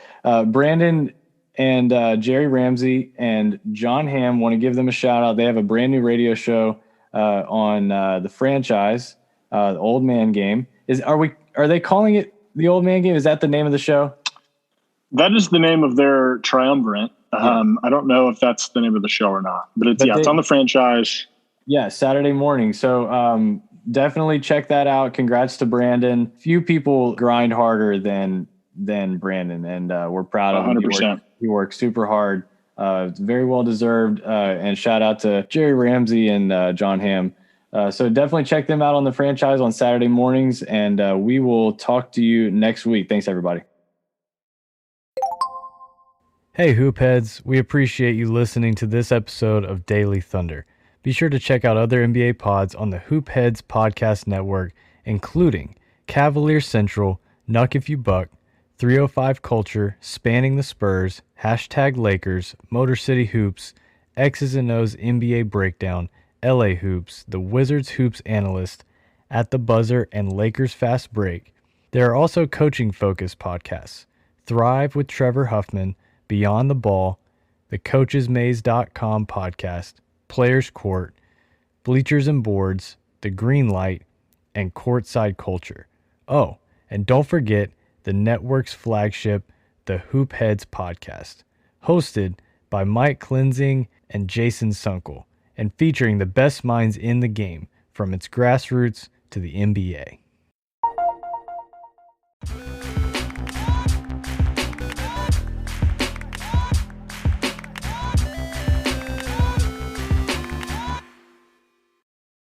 Brandon and Jerry Ramsey and John Hamm, want to give them a shout out. They have a brand new radio show on the franchise, the Old Man Game. Are they calling it the Old Man Game? Is that the name of the show? That is the name of their triumvirate. I don't know if that's the name of the show or not, but it's on the franchise. Yeah, Saturday morning. So definitely check that out. Congrats to Brandon. Few people grind harder than Brandon, and we're proud of him. 100%. He works super hard. It's very well deserved. And shout out to Jerry Ramsey and John Hamm. So definitely check them out on the franchise on Saturday mornings, and we will talk to you next week. Thanks, everybody. Hey, Hoopheads. We appreciate you listening to this episode of Daily Thunder. Be sure to check out other NBA pods on the Hoopheads Podcast Network, including Cavalier Central, Nuck If You Buck, 305 Culture, Spanning the Spurs, #Lakers, Motor City Hoops, X's and O's NBA Breakdown, LA Hoops, the Wizards Hoops Analyst, At the Buzzer, and Lakers Fast Break. There are also coaching-focused podcasts, Thrive with Trevor Huffman, Beyond the Ball, the CoachesMaze.com podcast, Players Court, Bleachers and Boards, The Green Light, and Courtside Culture. Oh, and don't forget the network's flagship, the Hoopheads Podcast, hosted by Mike Klinzing and Jason Sunkel, and featuring the best minds in the game, from its grassroots to the NBA.